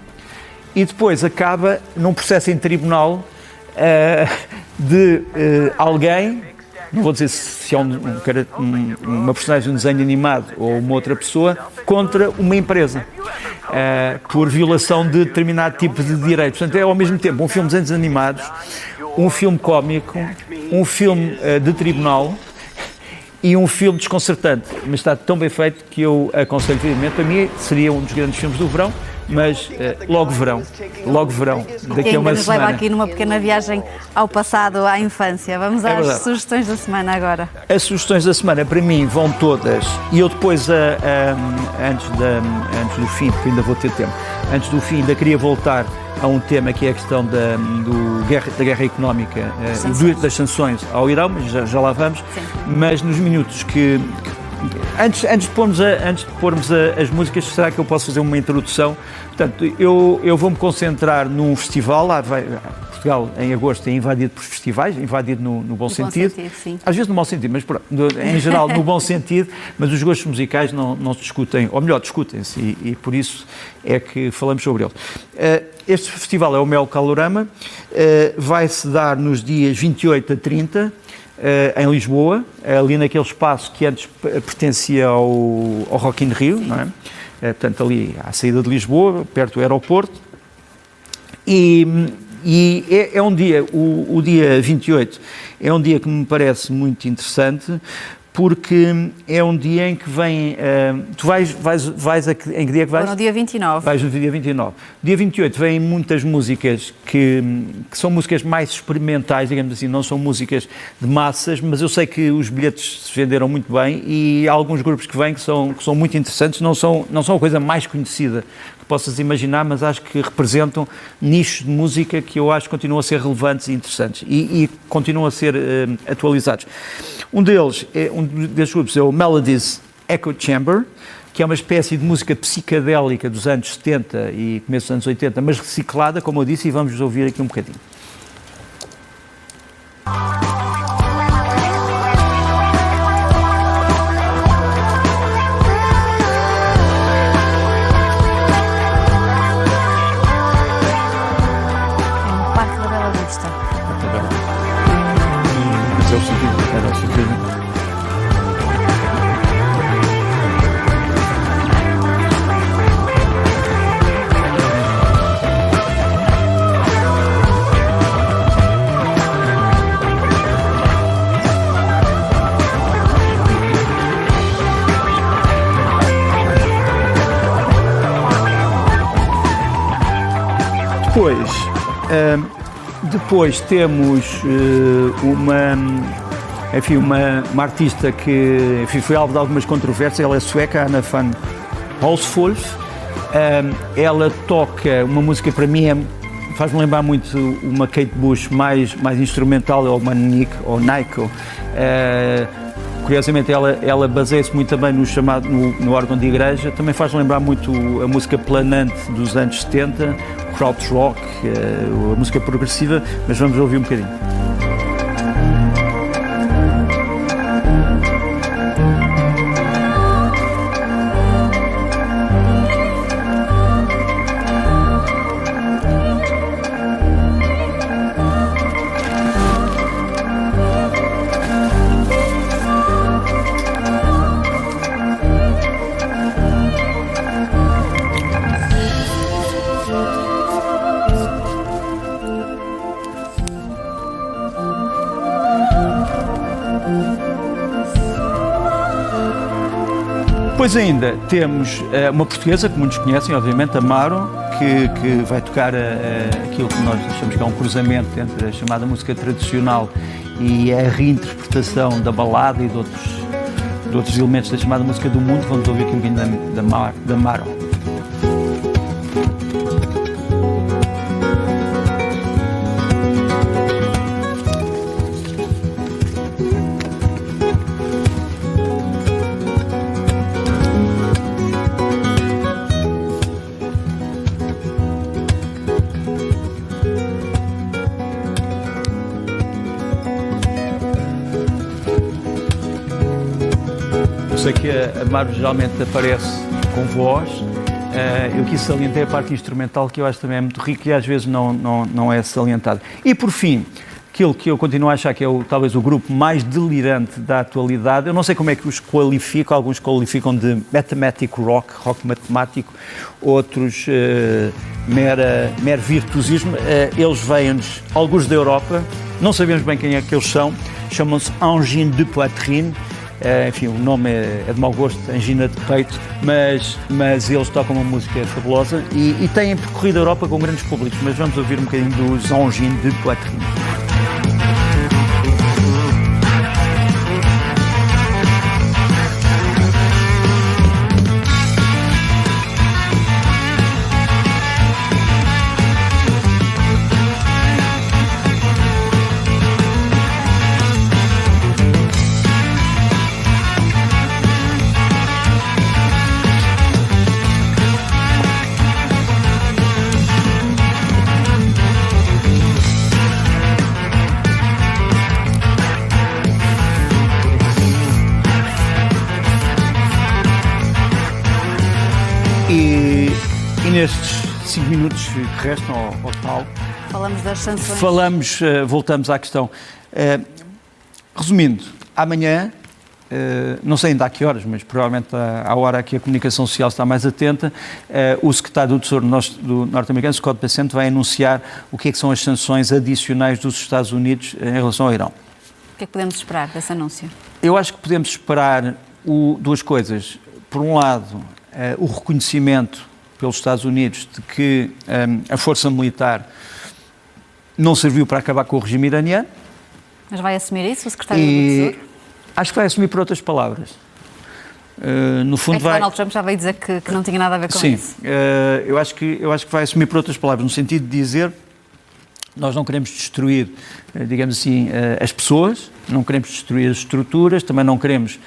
e depois acaba num processo em tribunal de alguém, não vou dizer se é uma personagem de um desenho animado ou uma outra pessoa, contra uma empresa, por violação de determinado tipo de direitos. Portanto, é ao mesmo tempo um filme de desenhos animados, um filme cómico, um filme de tribunal e um filme desconcertante, mas está tão bem feito que eu aconselho vivamente. Para mim seria um dos grandes filmes do verão. mas logo verão, daqui a uma nos leva semana. aqui numa pequena viagem ao passado, à infância. Vamos às verdade. sugestões da semana agora. As sugestões da semana, para mim, vão todas, e eu depois, antes do fim, porque ainda vou ter tempo, antes do fim ainda queria voltar a um tema que é a questão da guerra económica e das sanções ao Irão, mas já lá vamos. Sim. Mas nos minutos antes de pormos as músicas, será que eu posso fazer uma introdução? Portanto, eu vou-me concentrar num festival. Portugal, em agosto, é invadido por festivais, invadido no bom sentido. Sim. Às vezes no mau sentido, mas em geral no bom sentido, mas os gostos musicais não se discutem, ou melhor, discutem-se, e por isso é que falamos sobre eles. Este festival é o Mel Calorama, vai-se dar nos dias 28 a 30, em Lisboa, ali naquele espaço que antes pertencia ao Rock in Rio, não é? Portanto, ali à saída de Lisboa, perto do aeroporto, e é um dia, o dia 28, é um dia que me parece muito interessante, porque é um dia em que vem... tu vais em que dia que vais? No dia 29. Vais no dia 29. Dia 28 vêm muitas músicas que são músicas mais experimentais, digamos assim, não são músicas de massas, mas eu sei que os bilhetes se venderam muito bem e há alguns grupos que vêm que são muito interessantes, não são a coisa mais conhecida que possas imaginar, mas acho que representam nichos de música que eu acho que continuam a ser relevantes e interessantes e continuam a ser atualizados. Um desses grupos é o Melodies Echo Chamber, que é uma espécie de música psicadélica dos anos 70 e começo dos anos 80, mas reciclada, como eu disse, e vamos ouvir aqui um bocadinho. Depois temos uma artista que foi alvo de algumas controvérsias. Ela é sueca, Anna van Holswolf. Ela toca uma música, para mim, faz-me lembrar muito uma Kate Bush mais instrumental, ou uma Nico. Curiosamente, ela baseia-se muito também no órgão de igreja. Também faz lembrar muito a música planante dos anos 70, krautrock, a música progressiva, mas vamos ouvir um bocadinho. Depois ainda temos uma portuguesa que muitos conhecem, obviamente, a Maro, que vai tocar aquilo que nós achamos que é um cruzamento entre a chamada música tradicional e a reinterpretação da balada e de outros elementos da chamada música do mundo. Vamos ouvir aqui um bocadinho da Maro. Eu sei que a Maro geralmente aparece com voz, eu quis salientar a parte instrumental, que eu acho também é muito rico e às vezes não é salientado. E por fim, aquilo que eu continuo a achar que é talvez o grupo mais delirante da atualidade, eu não sei como é que os qualifico, alguns qualificam de mathematic rock matemático, outros mero virtuosismo. Eles vêm-nos, alguns da Europa, não sabemos bem quem é que eles são, chamam-se Engine de Poitrine. enfim, o nome é de mau gosto, Angina de Peito, mas eles tocam uma música fabulosa e têm percorrido a Europa com grandes públicos, mas vamos ouvir um bocadinho dos Angines de Poitrine. E nestes 5 minutos que restam ao tal, falamos das sanções. Voltamos à questão. Resumindo, amanhã, não sei ainda a que horas, mas provavelmente à hora que a comunicação social está mais atenta, o secretário do Tesouro do norte-americano, Scott Bessent, vai anunciar o que é que são as sanções adicionais dos Estados Unidos em relação ao Irão. O que é que podemos esperar desse anúncio? Eu acho que podemos esperar duas coisas. Por um lado, o reconhecimento pelos Estados Unidos de que a força militar não serviu para acabar com o regime iraniano. Mas vai assumir isso o secretário do Tesouro? Acho que vai assumir por outras palavras. No fundo Donald Trump já veio dizer que não tinha nada a ver com isso. Sim, eu acho que vai assumir por outras palavras, no sentido de dizer: nós não queremos destruir, digamos assim, as pessoas, não queremos destruir as estruturas, também não queremos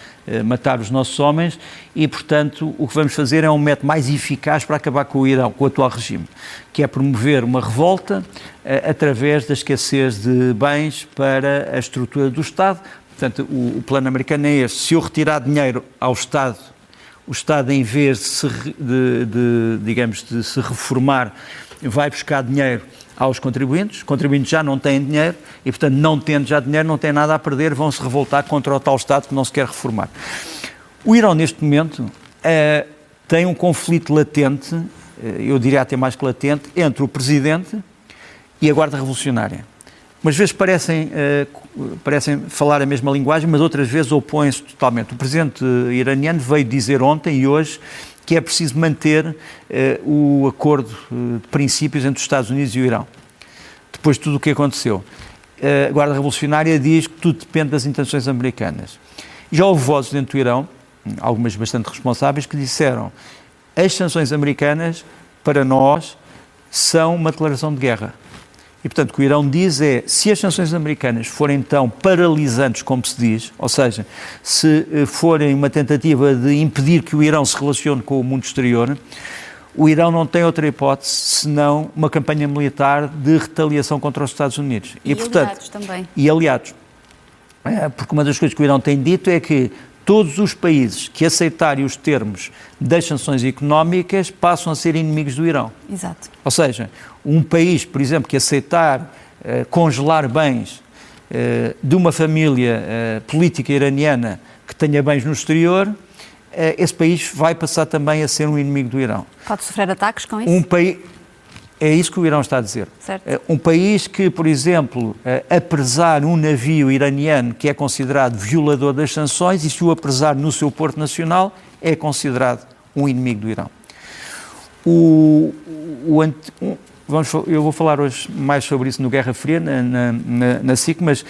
matar os nossos homens e, portanto, o que vamos fazer é um método mais eficaz para acabar com o Irão, com o atual regime, que é promover uma revolta através da escassez de bens para a estrutura do Estado. Portanto, o plano americano é este: se eu retirar dinheiro ao Estado, o Estado, em vez de se reformar, vai buscar dinheiro aos contribuintes. Os contribuintes já não têm dinheiro e, portanto, não tendo já dinheiro, não têm nada a perder, vão se revoltar contra o tal Estado que não se quer reformar. O Irão, neste momento, tem um conflito latente, eu diria até mais que latente, entre o Presidente e a Guarda Revolucionária. Umas vezes parecem falar a mesma linguagem, mas outras vezes opõem-se totalmente. O Presidente iraniano veio dizer ontem e hoje que é preciso manter o acordo de princípios entre os Estados Unidos e o Irão. Depois de tudo o que aconteceu, a Guarda Revolucionária diz que tudo depende das intenções americanas. Já houve vozes dentro do Irão, algumas bastante responsáveis, que disseram: as sanções americanas, para nós, são uma declaração de guerra. E, portanto, o que o Irão diz é: se as sanções americanas forem tão paralisantes como se diz, ou seja, se forem uma tentativa de impedir que o Irão se relacione com o mundo exterior, o Irão não tem outra hipótese senão uma campanha militar de retaliação contra os Estados Unidos. E portanto, aliados também. E aliados. Porque uma das coisas que o Irão tem dito é que todos os países que aceitarem os termos das sanções económicas passam a ser inimigos do Irão. Exato. Ou seja, um país, por exemplo, que aceitar congelar bens de uma família política iraniana que tenha bens no exterior, esse país vai passar também a ser um inimigo do Irão. Pode sofrer ataques com isso? É isso que o Irão está a dizer. Certo. Um país que, por exemplo, apresar um navio iraniano que é considerado violador das sanções e se o apresar no seu porto nacional, é considerado um inimigo do Irão. Eu vou falar hoje mais sobre isso no Guerra Fria, na SIC, mas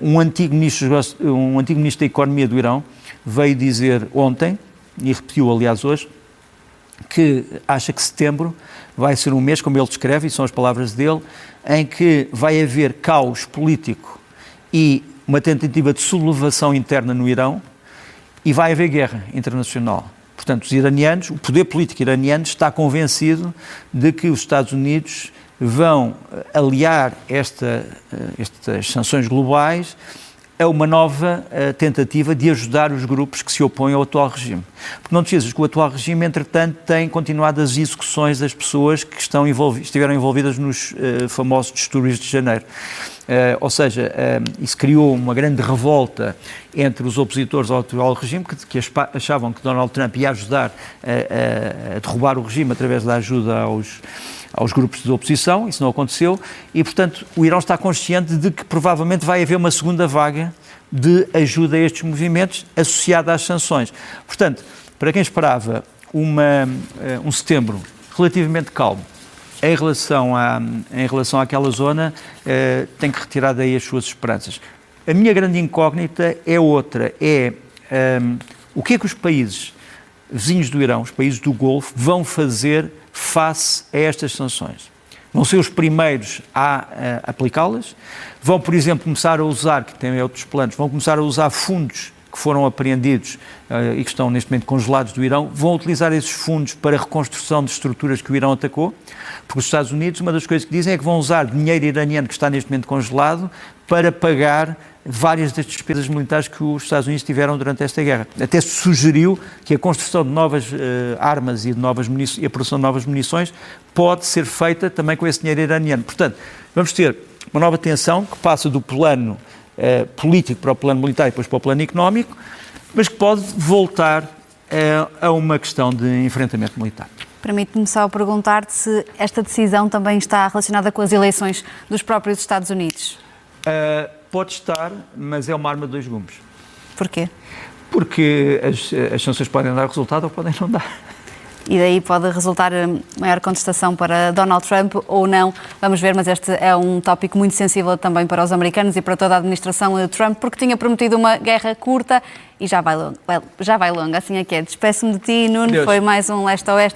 um antigo ministro da Economia do Irão veio dizer ontem, e repetiu aliás hoje, que acha que setembro vai ser um mês, como ele descreve, e são as palavras dele, em que vai haver caos político e uma tentativa de sublevação interna no Irão e vai haver guerra internacional. Portanto, os iranianos, o poder político iraniano está convencido de que os Estados Unidos vão aliar estas sanções globais a uma nova tentativa de ajudar os grupos que se opõem ao atual regime. Porque não te esqueças que o atual regime, entretanto, tem continuado as execuções das pessoas que estiveram envolvidas nos famosos distúrbios de janeiro. Ou seja, isso criou uma grande revolta entre os opositores ao atual regime, que achavam que Donald Trump ia ajudar a derrubar o regime através da ajuda aos grupos de oposição, isso não aconteceu, e, portanto, o Irão está consciente de que provavelmente vai haver uma segunda vaga de ajuda a estes movimentos associada às sanções. Portanto, para quem esperava um setembro relativamente calmo em relação àquela zona, tem que retirar daí as suas esperanças. A minha grande incógnita é outra, o que é que os países vizinhos do Irão, os países do Golfo, vão fazer face a estas sanções? Vão ser os primeiros a aplicá-las? Vão, por exemplo, começar a usar, que têm outros planos, vão começar a usar fundos que foram apreendidos e que estão neste momento congelados do Irão, vão utilizar esses fundos para a reconstrução de estruturas que o Irão atacou? Porque os Estados Unidos, uma das coisas que dizem é que vão usar dinheiro iraniano que está neste momento congelado para pagar várias das despesas militares que os Estados Unidos tiveram durante esta guerra. Até se sugeriu que a construção de novas armas e a produção de novas munições pode ser feita também com esse dinheiro iraniano. Portanto, vamos ter uma nova tensão que passa do plano político para o plano militar e depois para o plano económico, mas que pode voltar a uma questão de enfrentamento militar. Permite-me só perguntar-te se esta decisão também está relacionada com as eleições dos próprios Estados Unidos. Pode estar, mas é uma arma de dois gumes. Porquê? Porque as sanções podem dar resultado ou podem não dar. E daí pode resultar maior contestação para Donald Trump ou não. Vamos ver, mas este é um tópico muito sensível também para os americanos e para toda a administração de Trump, porque tinha prometido uma guerra curta e já vai longa. Assim é que é. Despeço-me de ti, Nuno. Adeus. Foi mais um Leste a Oeste.